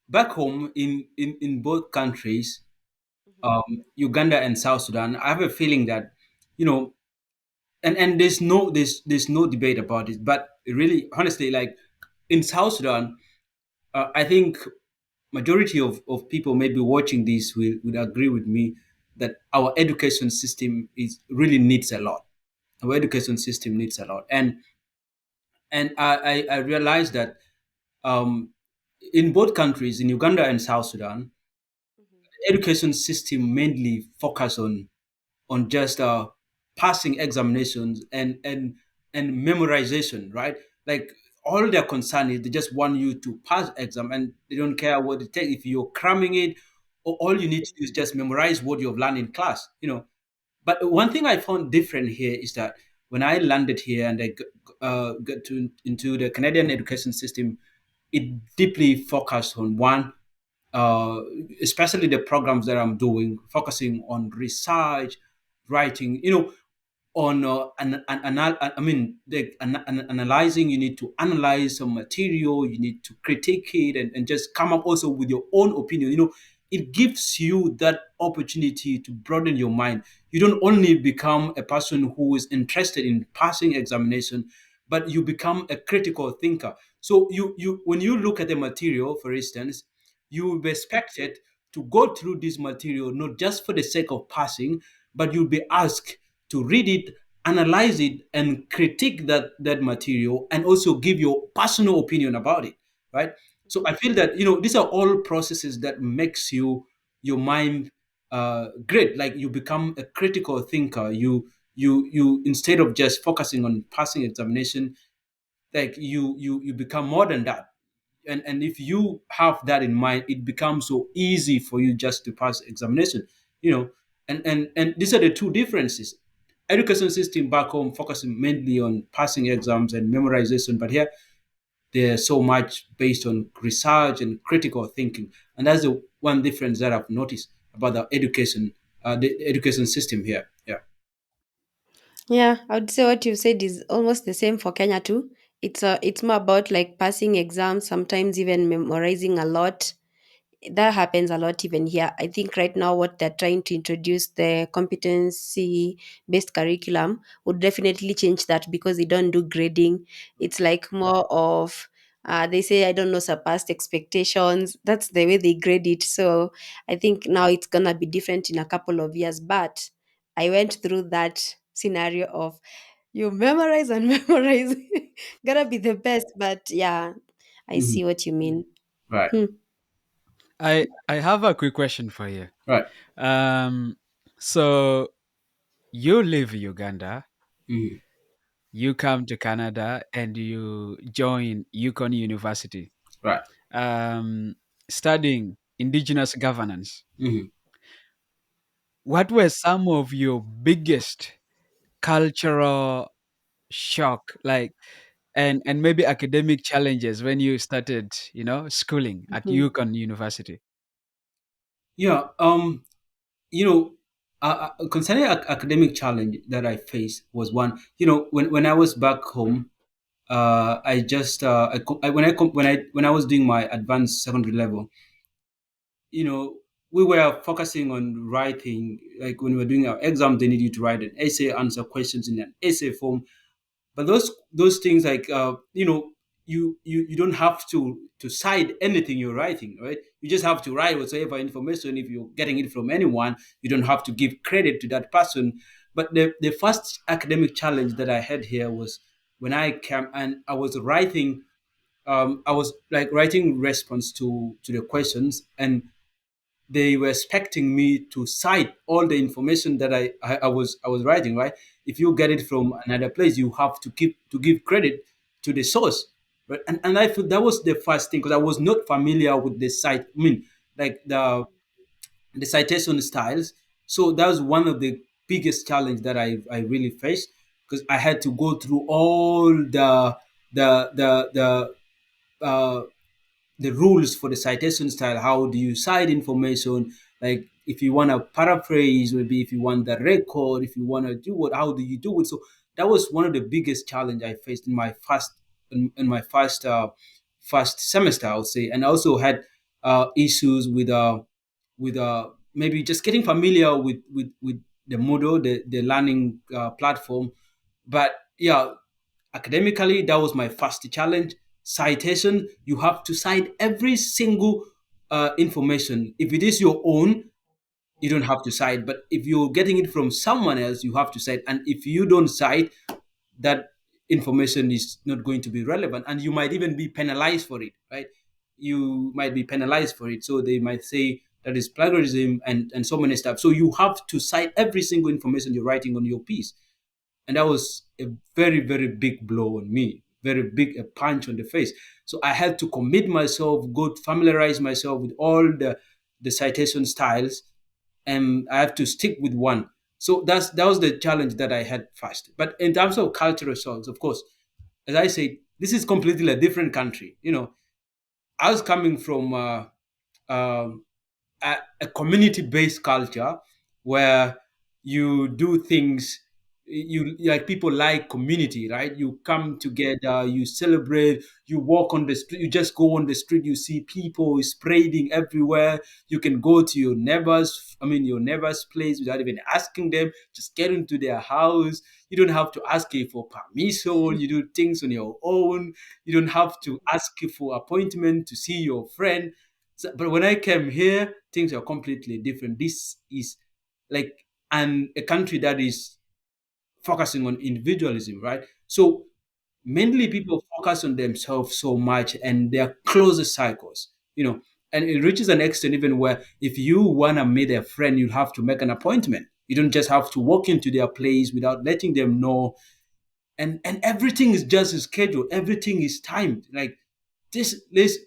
Speaker 2: back home in both countries, Uganda and South Sudan, I have a feeling that, you know, and there's no debate about it. But really, honestly, like in South Sudan, I think majority of people maybe watching this will would agree with me that our education system is really needs a lot. Our education system needs a lot, and I realized that um, in both countries, in Uganda and South Sudan, education system mainly focus on just passing examinations and memorization, right? Like all their concern is they just want you to pass exam, and they don't care what it takes. If you're cramming it, all you need to do is just memorize what you've learned in class. But one thing I found different here is that when I landed here and I got into the Canadian education system, it deeply focused on one, uh, especially the programs that I'm doing, focusing on research, writing. On I mean, analyzing. You need to analyze some material. You need to critique it, and just come up also with your own opinion. It gives you that opportunity to broaden your mind. You don't only become a person who is interested in passing examination, but you become a critical thinker. So you when you look at the material, for instance, you will be expected to go through this material not just for the sake of passing, but you'll be asked to read it, analyze it, and critique that material, and also give your personal opinion about it, right? So I feel that these are all processes that makes your mind great. Like, you become a critical thinker. You instead of just focusing on passing examination, like you become more than that. And if you have that in mind, it becomes so easy for you just to pass examination. You know and and and these are the two differences. Education system back home focusing mainly on passing exams and memorization, but here there's so much based on research and critical thinking. And that's the one difference that I've noticed about the education system here. Yeah.
Speaker 1: Yeah, I would say what you said is almost the same for Kenya too. It's more about like passing exams, sometimes even memorizing a lot. That happens a lot even here. I think right now what they're trying to introduce, the competency based curriculum, would definitely change that because they don't do grading. It's like more of they say, I don't know, surpassed expectations. That's the way they grade it. So I think now it's gonna be different in a couple of years. But I went through that scenario of you memorize and memorize. Gonna be the best. But yeah, I
Speaker 2: Mhm.
Speaker 1: see what you mean.
Speaker 2: Right.
Speaker 1: Hmm.
Speaker 3: I have a quick question for you.
Speaker 2: Right.
Speaker 3: Um, so you live in Uganda,
Speaker 2: Mhm.
Speaker 3: you come to Canada, and you join Yukon University,
Speaker 2: Right.
Speaker 3: um, studying indigenous governance.
Speaker 2: Mhm.
Speaker 3: What were some of your biggest cultural shock, like, and maybe academic challenges when you started, schooling at
Speaker 1: Mhm.
Speaker 3: Yukon University?
Speaker 2: Yeah. Concerning academic challenge that I faced was one. When I was back home, I just I, co- I when I was doing my advanced secondary level, you know, we were focusing on writing. Like, when we were doing our exam, they need you to write an essay, answer questions in an essay form. But those things, like, you don't have to cite anything you're writing, right? You just have to write whatsoever information. If you're getting it from anyone, you don't have to give credit to that person. But the first academic challenge that I had here was when I came and I was writing. I was like writing response to the questions, and they were expecting me to cite all the information that I was writing, right? If you get it from another place, you have to give credit to the source, right? And I feel that was the first thing, because I was not familiar with the site. I mean, like the citation styles. So that was one of the biggest challenge that I really faced, because I had to go through all uh, the rules for the citation style. How do you cite information? Like, if you want to paraphrase, maybe if you want the record, if you want to do what, how do you do it? So that was one of the biggest challenge I faced in my first semester, I would say. And I also had issues with maybe just getting familiar with the model, the learning platform. But yeah, academically, that was my first challenge. Citation, you have to cite every single information. If it is your own, you don't have to cite. But if you're getting it from someone else, you have to cite. And if you don't cite, that information is not going to be relevant. And you might even be penalized for it, right? You might be penalized for it. So they might say that is plagiarism, and so many stuff. So you have to cite every single information you're writing on your piece. And that was a very, very big blow on me, very big a punch on the face. So I had to commit myself, go familiarize myself with all the citation styles, and I have to stick with one. So that was the challenge that I had first. But in terms of cultural results, of course, as I said, this is completely a different country. I was coming from um, a community-based culture where you do things, you like, people like community, right? You come together, you celebrate, you walk on the street, you just go on the street, you see people spreading everywhere. You can go to your neighbors, I mean your neighbor's place, without even asking them. Just get into their house. You don't have to ask you for permission. You do things on your own. You don't have to ask you for appointment to see your friend. So, but when I came here, things are completely different. This is like a country that is focusing on individualism, right? So mainly people focus on themselves so much and their closest cycles, and it reaches an extent even where if you want to meet a friend, you have to make an appointment. You don't just have to walk into their place without letting them know, and everything is just scheduled, everything is timed. Like this,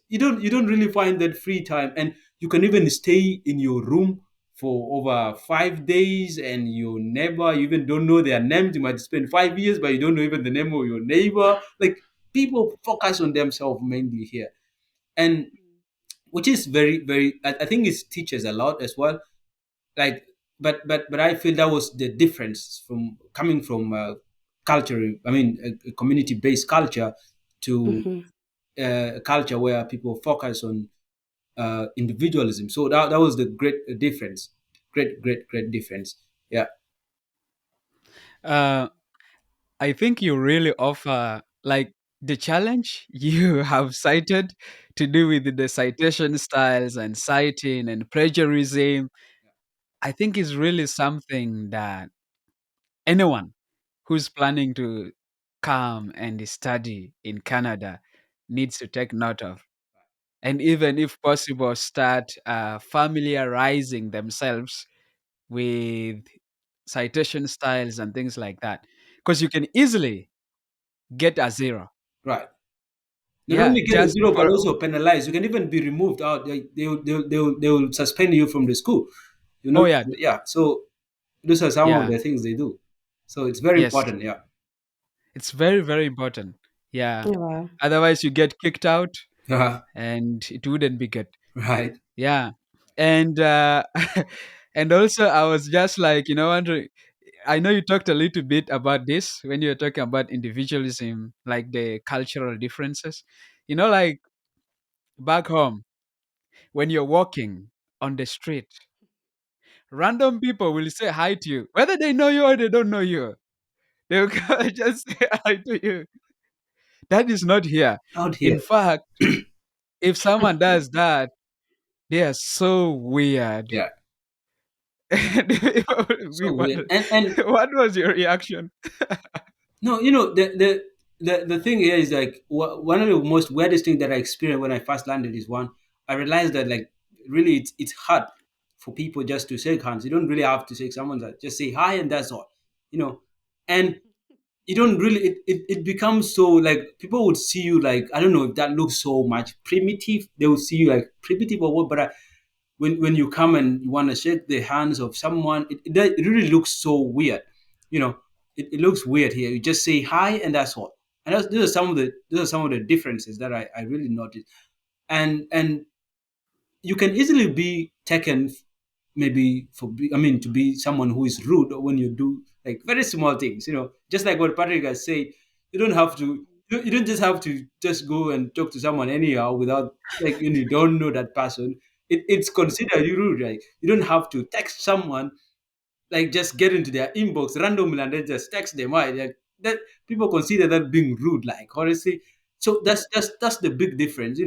Speaker 2: you don't really find that free time, and you can even stay in your room for over 5 days, and your neighbor, you even don't know their names. You might spend 5 years but you don't know even the name of your neighbor. Like, people focus on themselves mainly here, and which is very, very, I think it teaches a lot as well. Like, but I feel that was the difference from coming from culture, I mean a community based culture, to
Speaker 1: Mhm.
Speaker 2: a culture where people focus on individualism. So that was the great difference. Great difference. Yeah.
Speaker 3: Uh, I think you really offer like the challenge you have cited to do with the citation styles and citing and plagiarism. I think is really something that anyone who's planning to come and study in Canada needs to take note of. And even if possible, start familiarizing themselves with citation styles and things like that. Because you can easily get a zero.
Speaker 2: Right. Not
Speaker 3: Yeah,
Speaker 2: only get a
Speaker 3: just
Speaker 2: zero but
Speaker 3: for,
Speaker 2: also penalized. You can even be removed out. They will suspend you from the school.
Speaker 3: oh, yeah,
Speaker 2: Yeah. So those are some of
Speaker 3: yeah,
Speaker 2: the things they do. So it's very
Speaker 3: yes,
Speaker 2: important. Yeah.
Speaker 3: it's very, very important. Yeah.
Speaker 1: Oh, wow.
Speaker 3: Otherwise, you get kicked out
Speaker 2: Yeah.
Speaker 3: and it wouldn't be good.
Speaker 2: Right.
Speaker 3: Yeah. And and also I was just like, wondering, I know you talked a little bit about this when you were talking about individualism, like the cultural differences. Like back home, when you're walking on the street, random people will say hi to you, whether they know you or they don't know you. They'll just say hi to you. That is not here.
Speaker 2: Out here.
Speaker 3: In fact, if someone does that, they are so weird.
Speaker 2: Yeah.
Speaker 3: We
Speaker 2: So weird.
Speaker 3: wonder,
Speaker 2: And
Speaker 3: what was your reaction?
Speaker 2: no, the thing here is like, one of the most weirdest things that I experienced when I first landed is, one, I realized that, like, really it's hard for people just to shake hands. You don't really have to shake someone's hand. Just say hi and that's all. You know, and you don't really, it becomes so, like, people would see you like, I don't know if that looks so much primitive. They would see you like primitive or what, but when you come and you want to shake the hands of someone, it really looks so weird. You know, it looks weird here. You just say hi and that's all. And those are some of the differences that I really noticed. And you can easily be taken, maybe I mean, to be someone who is rude when you do like very small things. Just like what Patrick has said, you don't have to. You don't just have to just go and talk to someone anyhow without, like, you don't know that person. It's considered rude. Right? You don't have to text someone, like, just get into their inbox randomly and then just text them. Why? Like, that people consider that being rude, like, honestly. So that's the big difference.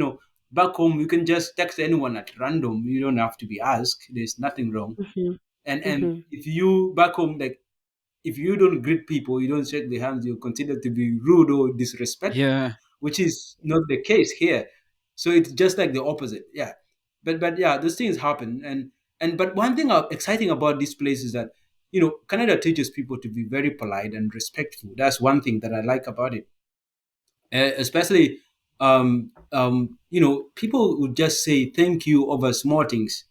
Speaker 2: Back home you can just text anyone at random. You don't have to be asked. There's nothing wrong.
Speaker 1: Mhm.
Speaker 2: And
Speaker 1: Mhm.
Speaker 2: if you back home, like, if you don't greet people, you don't shake their hands, you're considered to be rude or disrespectful,
Speaker 3: Yeah.
Speaker 2: which is not the case here. So it's just like the opposite. Yeah. But yeah, those things happen. But one thing exciting about this place is that, Canada teaches people to be very polite and respectful. That's one thing that I like about it. Especially, people would just say thank you over small things.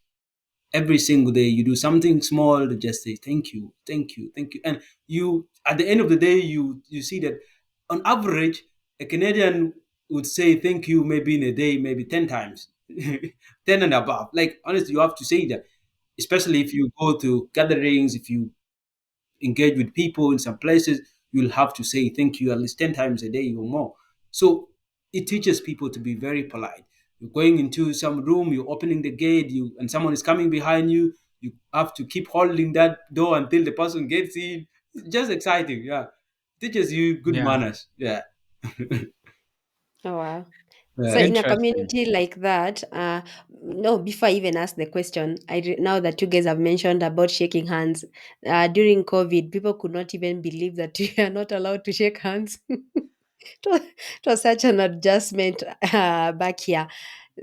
Speaker 2: Every single day you do something small, they just say thank you, thank you, thank you. And you, at the end of the day, you see that on average, a Canadian would say thank you maybe in a day, maybe 10 times, 10 and above. Like, honestly, you have to say that, especially if you go to gatherings, if you engage with people in some places, you'll have to say thank you at least 10 times a day or more. So it teaches people to be very polite. You're going into some room, you're opening the gate, and someone is coming behind you, you have to keep holding that door until the person gets in. It's just exciting, yeah. Teaches you good
Speaker 3: Yeah.
Speaker 2: manners, yeah.
Speaker 1: Oh, wow. So
Speaker 2: Yeah.
Speaker 1: in a
Speaker 3: Interesting.
Speaker 1: community like that, no, before I even ask the question, now that you guys have mentioned about shaking hands, during COVID, people could not even believe that we are not allowed to shake hands. It was such an adjustment back here.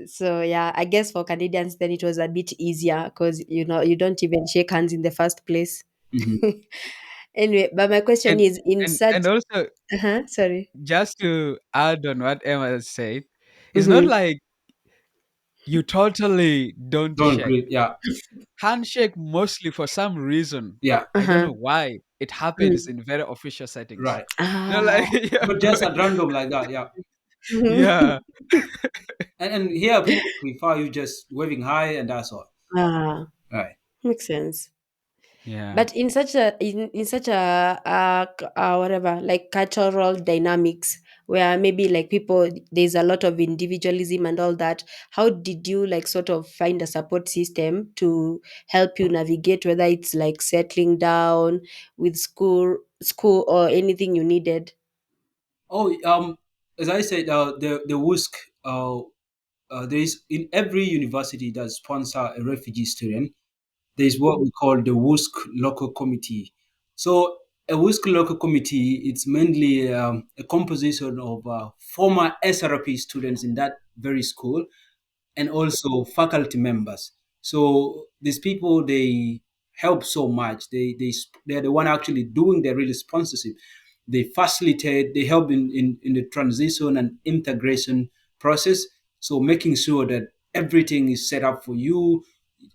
Speaker 1: So yeah, I guess for Canadians then it was a bit easier because you don't even shake hands in the first place.
Speaker 2: Mhm.
Speaker 1: Anyway, but my question
Speaker 3: And
Speaker 1: is in such.
Speaker 3: and also,
Speaker 1: Sorry.
Speaker 3: just to add on what Emma said, it's not
Speaker 1: Mm-hmm.
Speaker 3: like you totally don't
Speaker 2: Don't
Speaker 3: shake.
Speaker 2: agree, yeah.
Speaker 3: Handshake mostly for some reason.
Speaker 2: Yeah,
Speaker 3: I don't
Speaker 1: Uh-huh.
Speaker 3: know why it happens in very official settings.
Speaker 2: right.
Speaker 3: Like
Speaker 1: Ah.
Speaker 2: But just at random like that, yeah.
Speaker 3: yeah,
Speaker 1: Mhm.
Speaker 2: And here people prefer you just waving hi and that's all.
Speaker 1: Ah,
Speaker 2: Right.
Speaker 1: makes sense.
Speaker 3: yeah,
Speaker 1: But in such a whatever, like cultural dynamics where maybe like people, there's a lot of individualism and all that. How did you like sort of find a support system to help you navigate, whether it's like settling down with school or anything you needed?
Speaker 2: Oh, as I said, the WUSC, there is in every university that sponsor a refugee student. There is what we call the WUSC local committee. So a WUSC local committee, it's mainly a composition of former SRP students in that very school and also faculty members. So these people they help so much. They're the one actually doing the real sponsorship. They facilitate. They help in the transition and integration process. So making sure that everything is set up for you,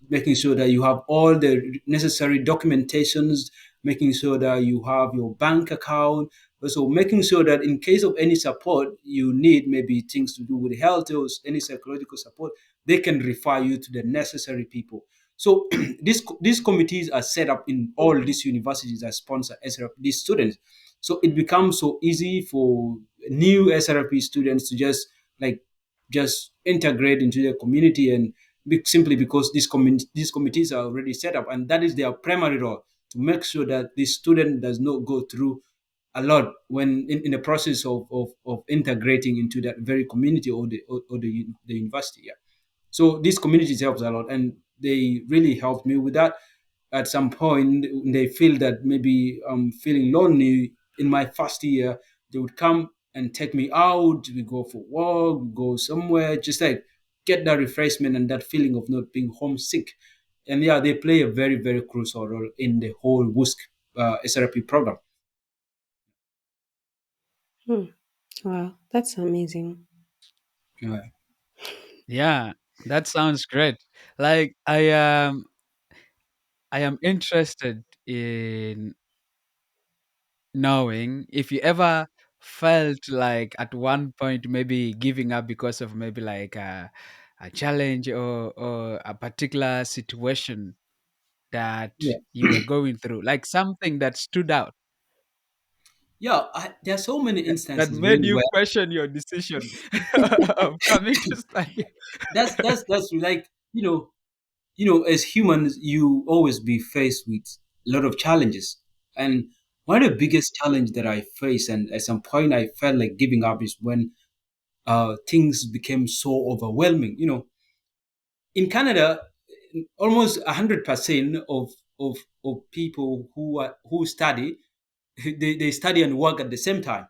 Speaker 2: making sure that you have all the necessary documentations, making sure that you have your bank account, also making sure that in case of any support you need, maybe things to do with health or any psychological support, they can refer you to the necessary people. So these committees are set up in all these universities that sponsor SRP, these students. So it becomes so easy for new SRP students to like just integrate into the community and simply because these committees are already set up and that is their primary role to make sure that the student does not go through a lot when in the process of integrating into that very community or the university. Yeah. So these communities helps a lot, and they really helped me with that. At some point, they feel that maybe I'm feeling lonely in my first year. They would come and take me out. We go for walk, we go somewhere, just like get that refreshment and that feeling of not being homesick. And yeah, they play a very very crucial role in the whole WUSC SRP program.
Speaker 1: Hmm. Wow, that's amazing.
Speaker 2: Yeah.
Speaker 3: yeah. That sounds great. Like I am interested in knowing if you ever felt like at one point maybe giving up because of maybe like a challenge or a particular situation that
Speaker 2: Yeah.
Speaker 3: you were going through, like something that stood out
Speaker 2: Yeah, there are so many
Speaker 3: that
Speaker 2: instances
Speaker 3: made
Speaker 2: really
Speaker 3: you
Speaker 2: where
Speaker 3: question your decision of coming to study.
Speaker 2: that's like as humans you always be faced with a lot of challenges, and one of the biggest challenge that I face and at some point I felt like giving up is when things became so overwhelming. In Canada, almost 100% of people who study they study and work at the same time.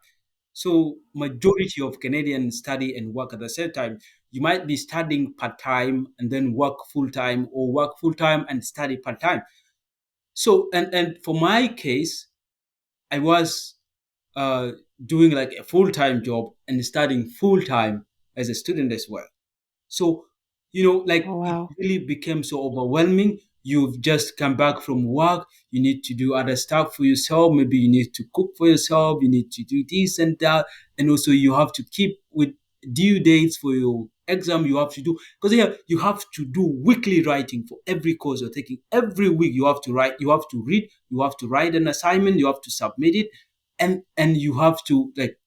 Speaker 2: So majority of Canadians study and work at the same time. You might be studying part time and then work full time, or work full time and study part time. So and for my case, I was uh, doing like a full time job and studying full time as a student as well. So, like
Speaker 1: Oh,
Speaker 2: it
Speaker 1: wow.
Speaker 2: really became so overwhelming. You've just come back from work. You need to do other stuff for yourself. Maybe you need to cook for yourself. You need to do this and that. And also, you have to keep with due dates for your exam you have to do, because here you have to do weekly writing for every course you're taking. Every week you have to write, you have to read, you have to write an assignment, you have to submit it, and you have to like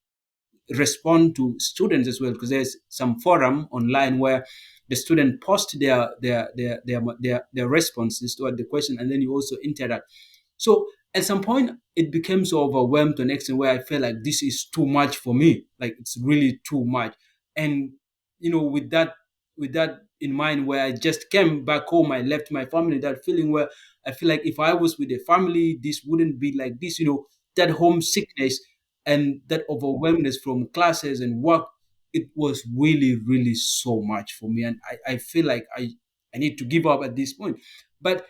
Speaker 2: respond to students as well, because there's some forum online where the student post their responses to the question, and then you also interact. So at some point it became so overwhelmed to an extent where I felt like this is too much for me, like it's really too much. And with that in mind, where I just came back home, I left my family, that feeling where I feel like if I was with a family this wouldn't be like this, that homesickness and that overwhelmness from classes and work. It was really really so much for me, and I feel like I need to give up at this point. But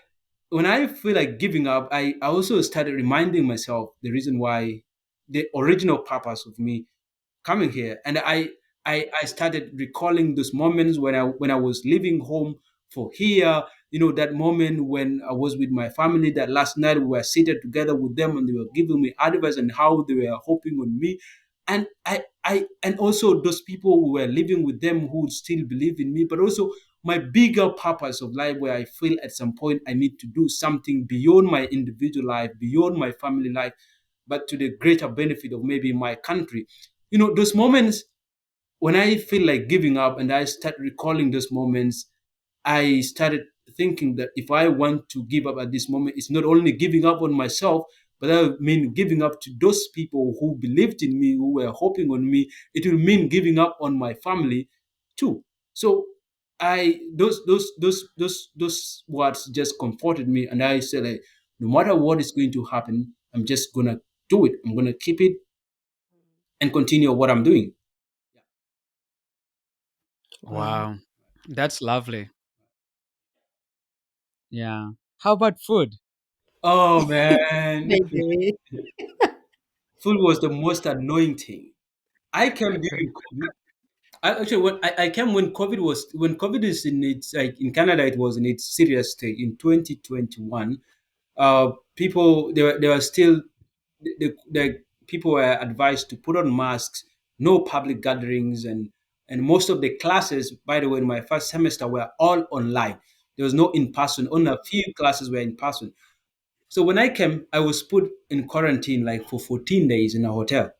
Speaker 2: when I feel like giving up, I also started reminding myself the reason why, the original purpose of me coming here. And I started recalling those moments when I was leaving home for here. That moment when I was with my family, that last night we were seated together with them and they were giving me advice and how they were hoping on me. And and also those people who were living with them who still believe in me, but also my bigger purpose of life, where I feel at some point I need to do something beyond my individual life, beyond my family life, but to the greater benefit of maybe my country. Those moments when I feel like giving up and I start recalling those moments, I started thinking that if I want to give up at this moment, it's not only giving up on myself, but that would mean giving up to those people who believed in me, who were hoping on me. It will mean giving up on my family too. So those words just comforted me, and I said, like, no matter what is going to happen, I'm just gonna do it. I'm gonna keep it and continue what I'm doing.
Speaker 1: Wow.
Speaker 3: Wow. That's lovely. Yeah. How about food?
Speaker 2: Oh man,
Speaker 1: Maybe.
Speaker 2: food was the most annoying thing. I came during COVID. Actually, I came when COVID is in its, like, in Canada, it was in its serious state in 2021. People, they were still, the people were advised to put on masks, no public gatherings, and most of the classes, by the way, in my first semester were all online. There was no in person. Only a few classes were in person. So when I came, I was put in quarantine like for 14 days in a hotel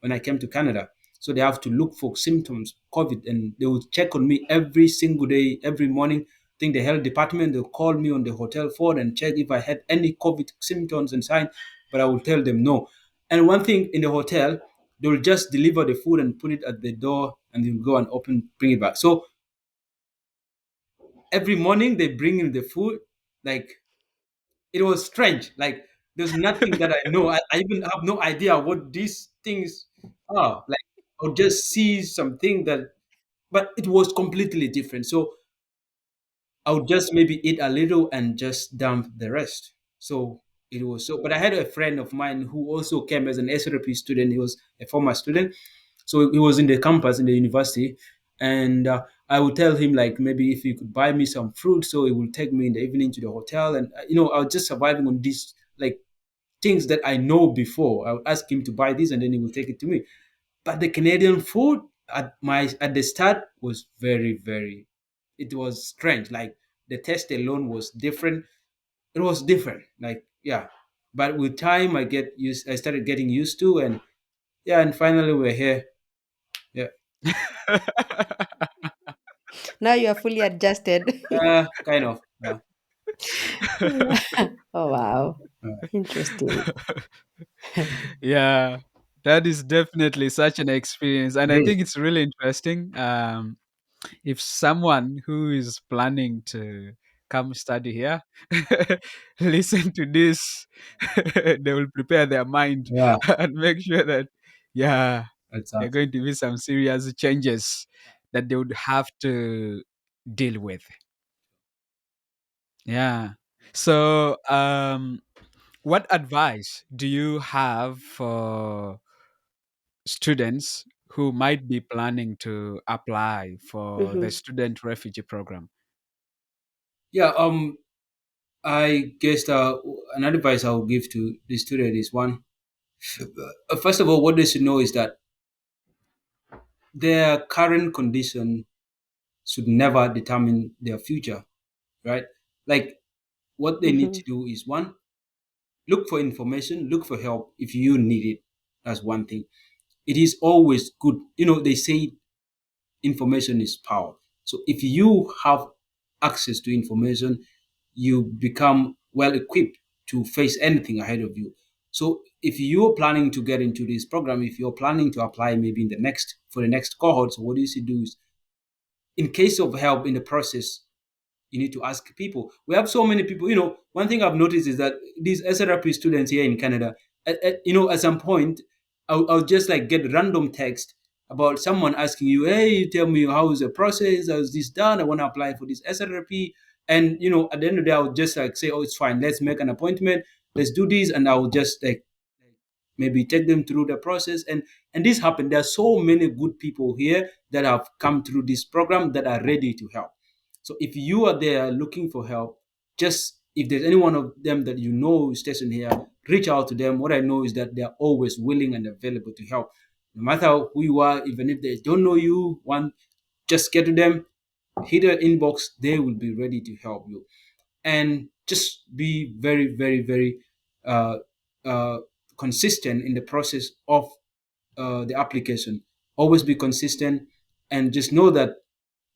Speaker 2: when I came to Canada. So they have to look for symptoms, COVID, and they will check on me every single day, every morning. I think the health department, they'll call me on the hotel phone and check if I had any COVID symptoms and signs, but I will tell them no. And one thing in the hotel, they will just deliver the food and put it at the door, and they'll go and bring it back. So every morning they bring in the food, like, it was strange. Like, there's nothing that I know. I even have no idea what these things are. Like, I'll just see something that, but it was completely different. So I would just maybe eat a little and just dump the rest. So it was so. But I had a friend of mine who also came as an SRP student. He was a former student, so he was in the campus in the university, and I would tell him, like, maybe if he could buy me some fruit, so he will take me in the evening to the hotel, and I was just surviving on these, like, things that I know before. I would ask him to buy this, and then he will take it to me. But the Canadian food at the start was very very, it was strange. Like, the taste alone was different. It was different. Like, yeah. But with time, I started getting used to, and yeah, and finally we're here. Yeah.
Speaker 1: Now you are fully adjusted.
Speaker 2: Kind of. Yeah.
Speaker 1: Oh, wow.
Speaker 2: Uh,
Speaker 1: Interesting.
Speaker 3: Yeah, that is definitely such an experience. And
Speaker 2: it
Speaker 3: I
Speaker 2: is.
Speaker 3: think it's really interesting. If someone who is planning to come study here listen to this, they will prepare their mind
Speaker 2: Yeah.
Speaker 3: and make sure that, yeah, there are
Speaker 2: Exactly.
Speaker 3: going to be some serious changes that they would have to deal with. Yeah. So, what advice do you have for students who might be planning to apply for the
Speaker 1: Mhm.
Speaker 3: student refugee program?
Speaker 2: Yeah. I guess an advice I would give to the student is one. First of all, what they should know is that their current condition should never determine their future, right? Like what they need
Speaker 1: Mhm.
Speaker 2: to do is one, look for information, look for help if you need it. That's one thing. It is always good. They say information is power. So if you have access to information, you become well equipped to face anything ahead of you. So if you're planning to get into this program, if you're planning to apply maybe in the next for the next cohort, so what you should do is, in case of help in the process, you need to ask people. We have so many people. One thing I've noticed is that these SRP students here in Canada, at some point, I'll just like get random text about someone asking you, hey, tell me how is the process? How's this done? I want to apply for this SRP. And, at the end of the day, I'll just like say, oh, it's fine. Let's make an appointment. Let's do this. And I'll just like maybe take them through the process. And this happened. There are so many good people here that have come through this program that are ready to help. So if you are there looking for help, just if there's any one of them that you know is stationed here, reach out to them. What I know is that they're always willing and available to help. No matter who you are, even if they don't know you, one, just get to them, hit their inbox, they will be ready to help you. And just be very, very, very uh, uh, consistent in the process of the application. Always be consistent, and just know that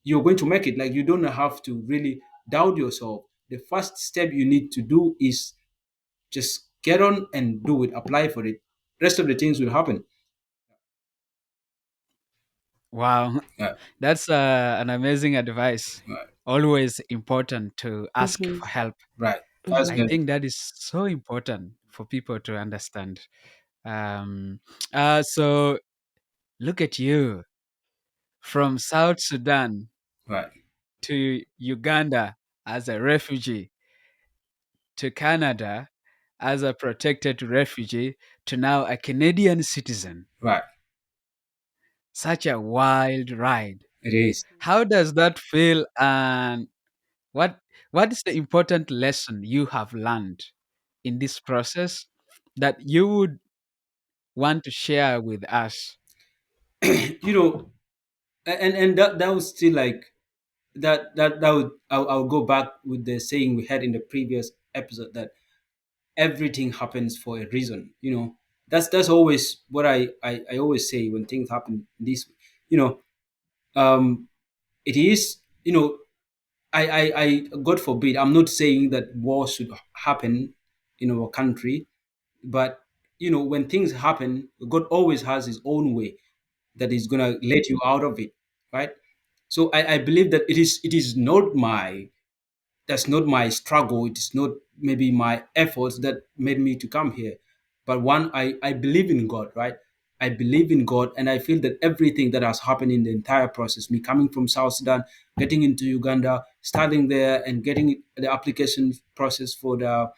Speaker 2: you're going to make it. Like, you don't have to really doubt yourself. The first step you need to do is just get on and do it, apply for it. Rest of the things will happen.
Speaker 3: Wow,
Speaker 2: Yeah,
Speaker 3: that's an amazing advice.
Speaker 2: right,
Speaker 3: Always important to ask
Speaker 1: Mhm.
Speaker 3: for help.
Speaker 2: right. That's
Speaker 1: Mhm.
Speaker 3: I
Speaker 2: good.
Speaker 3: think that is so important for people to understand. Um, so look at you, from South Sudan
Speaker 2: Right,
Speaker 3: to Uganda as a refugee, to Canada as a protected refugee, to now a Canadian citizen.
Speaker 2: right.
Speaker 3: Such a wild ride.
Speaker 2: It is.
Speaker 3: How does that feel? And what what is the important lesson you have learned in this process that you would want to share with us?
Speaker 2: you know, and that was still like that would I'll go back with the saying we had in the previous episode, that everything happens for a reason. That's always what I always say when things happen this way. you know um it is, I God forbid, I'm not saying that war should happen in our country, but when things happen, God always has his own way that is gonna let you out of it, right? So I believe that it is not my that's not my struggle. It's not maybe my efforts that made me to come here. But one, I believe in God, right? I believe in God, and I feel that everything that has happened in the entire process, me coming from South Sudan, getting into Uganda, starting there and getting the application process for the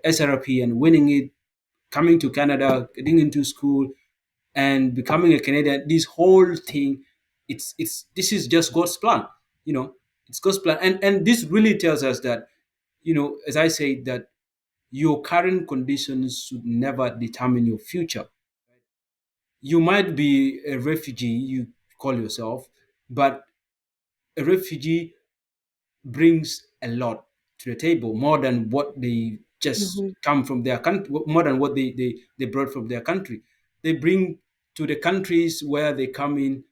Speaker 2: SRP and winning it, coming to Canada, getting into school, and becoming a Canadian, this whole thing, it's this is just God's plan. You know, it's God's plan, and this really tells us that, as I say, that your current conditions should never determine your future. You might be a refugee, you call yourself, but a refugee brings a lot to the table, more than what they just
Speaker 1: Mhm.
Speaker 2: come from their country, more than what they brought from their country. They bring to the countries where they come in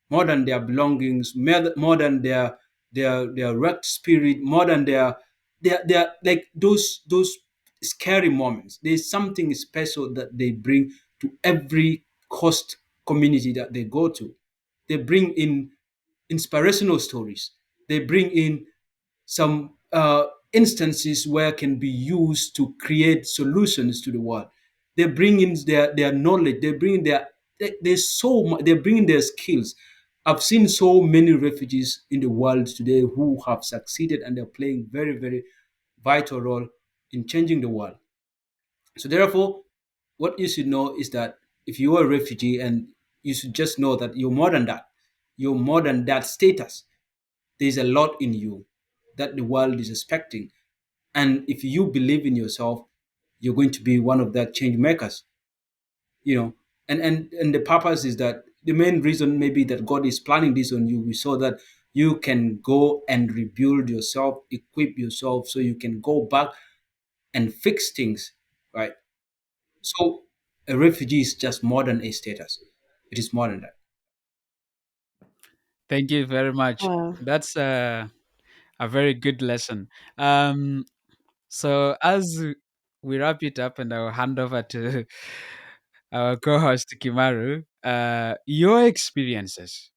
Speaker 2: more than their belongings, more than their wrecked spirit, more than their like those scary moments. There's something special that they bring to every host community that they go to. They bring in inspirational stories. They bring in some instances where can be used to create solutions to the world. They bring in their knowledge. They bring in there's so much. They bring in their skills. I've seen so many refugees in the world today who have succeeded, and they're playing very, very vital role in changing the world. So therefore, what you should know is that if you are a refugee, and you should just know that you're more than that. You're more than that status. There's a lot in you that the world is expecting. And if you believe in yourself, you're going to be one of that change makers. And the purpose is that the main reason maybe that God is planning this on you is so that you can go and rebuild yourself, equip yourself, so you can go back and fix things, right? So a refugee is just more than a status. It is more than that.
Speaker 3: Thank you very much.
Speaker 1: Wow.
Speaker 3: That's a very good lesson. Um, so as we wrap it up, and I'll hand over to our co-host Kimaru, your experiences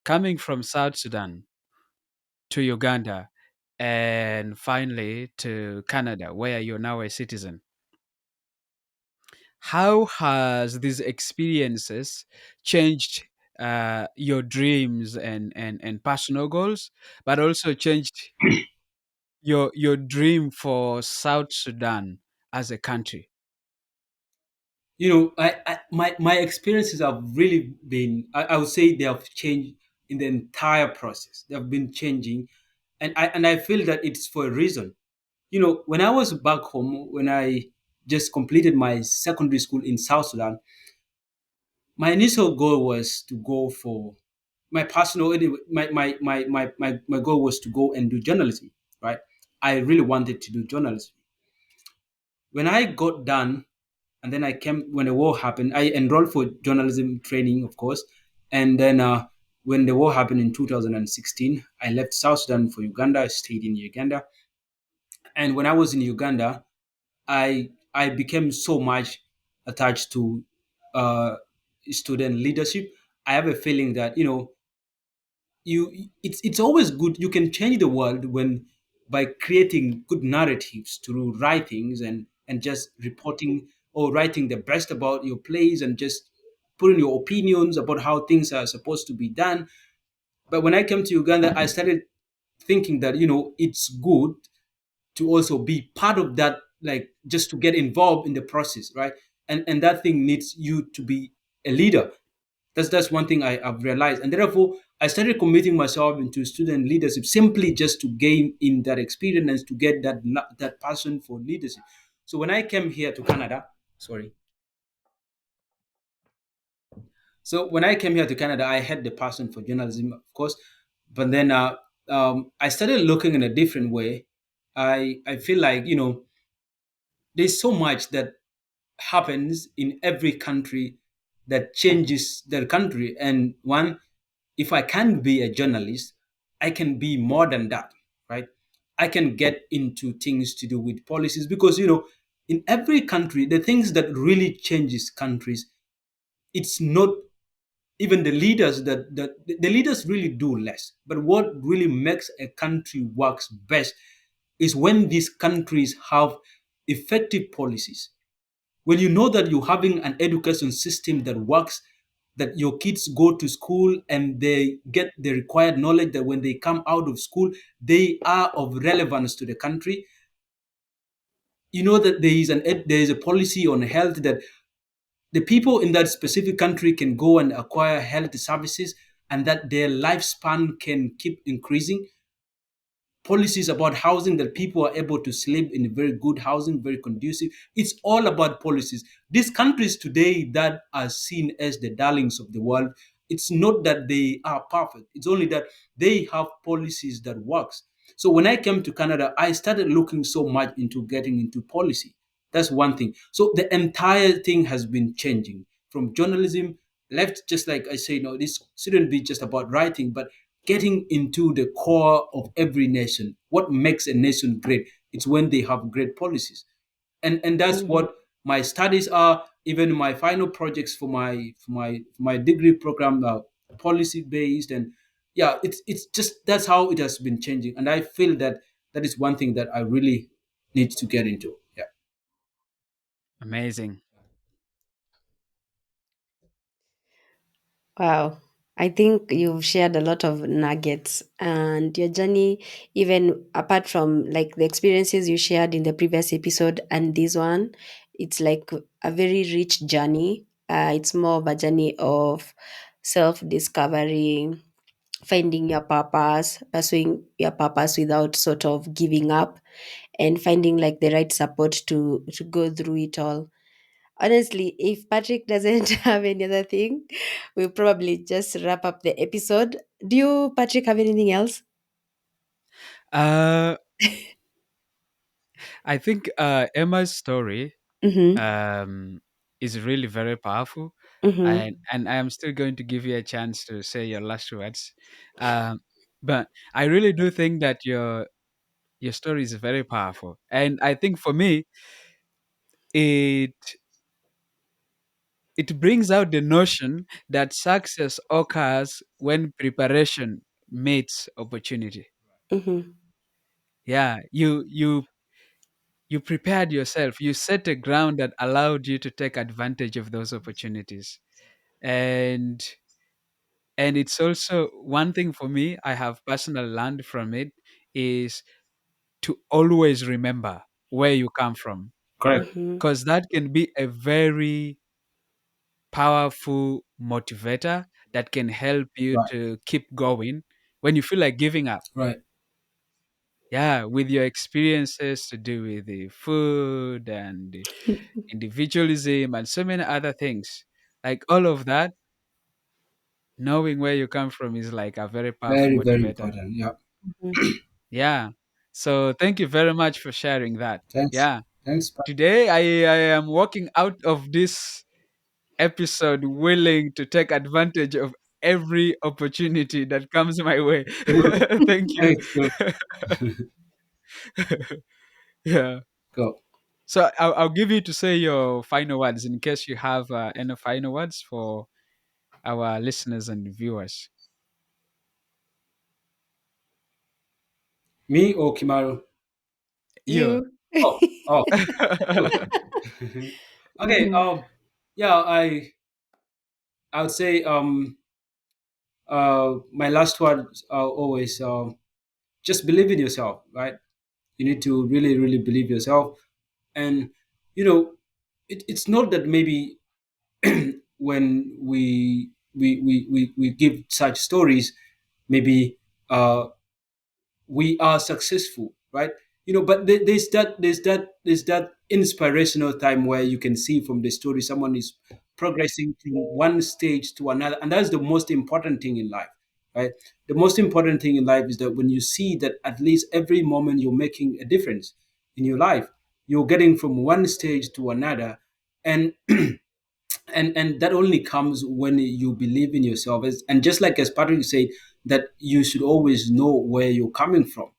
Speaker 3: coming from South Sudan to Uganda and finally to Canada, where you're now a citizen. How has these experiences changed your dreams and personal goals, but also changed your dream for South Sudan as a country?
Speaker 2: My experiences have really been, I would say they have changed in the entire process. They have been changing, and I feel that it's for a reason. When I was back home, when I just completed my secondary school in South Sudan, my initial goal was to go for my personal, anyway, my goal was to go and do journalism, right? I really wanted to do journalism. When I got done, and then I came when the war happened, I enrolled for journalism training, of course. And then when the war happened in 2016, I left South Sudan for Uganda. I stayed in Uganda. And when I was in Uganda, I became so much attached to uh, student leadership. I have a feeling that it's always good. You can change the world when by creating good narratives through writings and just reporting or writing the best about your place and just putting your opinions about how things are supposed to be done. But when I came to Uganda, I started thinking that it's good to also be part of that, like just to get involved in the process, right? And that thing needs you to be a leader. That's one thing I've realized, and therefore I started committing myself into student leadership simply just to gain in that experience and to get that passion for leadership. So when I came here to Canada, sorry. So when I came here to Canada, I had the passion for journalism, of course, but then I started looking in a different way. I feel like there's so much that happens in every country that changes their country. And one, if I can be a journalist, I can be more than that, right? I can get into things to do with policies because in every country, the things that really changes countries, it's not even the leaders that the leaders really do less. But what really makes a country works best is when these countries have effective policies, when you know that you're having an education system that works, that your kids go to school and they get the required knowledge, that when they come out of school they are of relevance to the country. You know that there is a policy on health, that the people in that specific country can go and acquire health services, and that their lifespan can keep increasing. Policies about housing, that people are able to sleep in very good housing, very conducive. It's all about policies. These countries today that are seen as the darlings of the world, it's not that they are perfect. It's only that they have policies that works. So when I came to Canada, I started looking so much into getting into policy. That's one thing. So the entire thing has been changing from journalism left, just like I say, no, this shouldn't be just about writing, but getting into the core of every nation. What makes a nation great? It's when they have great policies, and that's
Speaker 1: Mhm.
Speaker 2: what my studies are. Even my final projects for my degree program are policy based, and yeah, it's just that's how it has been changing, and I feel that that is one thing that I really need to get into. Yeah.
Speaker 3: Amazing.
Speaker 1: Wow. I think you've shared a lot of nuggets and your journey, even apart from like the experiences you shared in the previous episode and this one, it's like a very rich journey. It's more of a journey of self discovery, finding your purpose, pursuing your purpose without sort of giving up, and finding like the right support to go through it all. Honestly, if Patrick doesn't have any other thing, we'll probably just wrap up the episode. Do you, Patrick, have anything else?
Speaker 3: Uh, I think Emma's story
Speaker 1: Mm-hmm.
Speaker 3: um, is really very powerful,
Speaker 1: Mm-hmm.
Speaker 3: and I am still going to give you a chance to say your last words. Um, but I really do think that your story is very powerful, and I think for me, it it brings out the notion that success occurs when preparation meets opportunity.
Speaker 1: Mm-hmm.
Speaker 3: Yeah, you prepared yourself. You set a ground that allowed you to take advantage of those opportunities. And and it's also one thing for me I have personal learned from it is to always remember where you come from,
Speaker 2: Correct.
Speaker 1: Mm-hmm.
Speaker 3: because that can be a very powerful motivator that can help you
Speaker 2: Right.
Speaker 3: to keep going when you feel like giving up.
Speaker 2: Right.
Speaker 3: Yeah, with your experiences to do with the food and the individualism and so many other things. Like all of that, knowing where you come from is like a very powerful
Speaker 2: Very, very
Speaker 3: motivator.
Speaker 2: important. Yeah.
Speaker 3: Yeah. So thank you very much for sharing that.
Speaker 2: Thanks.
Speaker 3: Yeah.
Speaker 2: Thanks. Bye.
Speaker 3: Today I am walking out of this episode willing to take advantage of every opportunity that comes my way.
Speaker 2: Cool.
Speaker 3: Thank you.
Speaker 2: Thanks. Cool.
Speaker 3: Yeah.
Speaker 2: Go.
Speaker 3: So I'll give you to say your final words in case you have any final words for our listeners and viewers.
Speaker 2: Me or Kimaru?
Speaker 3: You.
Speaker 1: You.
Speaker 2: Oh. Oh. Cool. Okay.
Speaker 1: Mm-hmm.
Speaker 2: Yeah. I would say my last words are always just believe in yourself. Right. You need to really, really believe yourself, and you know, it's not that maybe when we give such stories, maybe we are successful, right? But there's that inspirational time where you can see from the story someone is progressing from one stage to another, and that's the most important thing in life, right? The most important thing in life is that when you see that at least every moment you're making a difference in your life, you're getting from one stage to another, and and that only comes when you believe in yourself. And just like as Patrick said, that you should always know where you're coming from.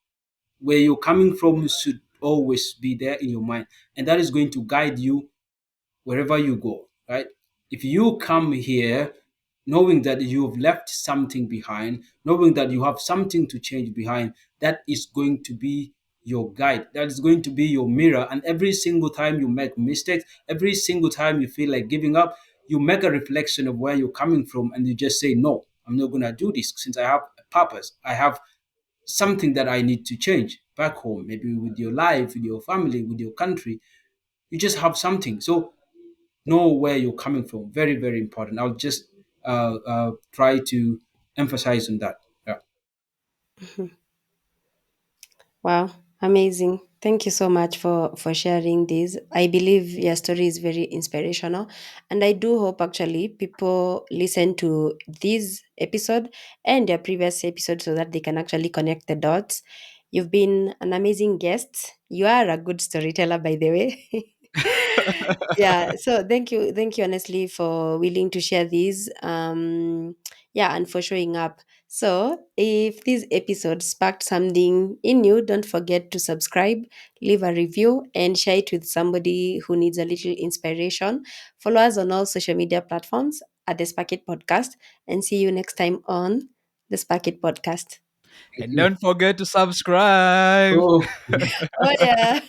Speaker 2: Where you're coming from should always be there in your mind, and that is going to guide you wherever you go, right? If you come here knowing that you've left something behind, knowing that you have something to change behind, that is going to be your guide. That is going to be your mirror. And every single time you make mistakes, every single time you feel like giving up, you make a reflection of where you're coming from and you just say, no, I'm not going to do this since I have a purpose. I have something that I need to change back home, maybe with your life, with your family, with your country. You just have something. So know where you're coming from. Very, very important. I'll just try to emphasize on that. Yeah.
Speaker 1: Wow, amazing. Thank you so much for sharing this. I believe your story is very inspirational, and I do hope actually people listen to this episode and their previous episode so that they can actually connect the dots. You've been an amazing guest. You are a good storyteller, by the way. Yeah, so thank you honestly for willing to share these yeah, and for showing up. So if this episode sparked something in you, don't forget to subscribe, leave a review, and share it with somebody who needs a little inspiration. Follow us on all social media platforms at the Spark It Podcast, and see you next time on the Spark It Podcast.
Speaker 2: Thank
Speaker 3: And
Speaker 2: you.
Speaker 3: don't forget to subscribe.
Speaker 2: Cool.
Speaker 1: Oh yeah.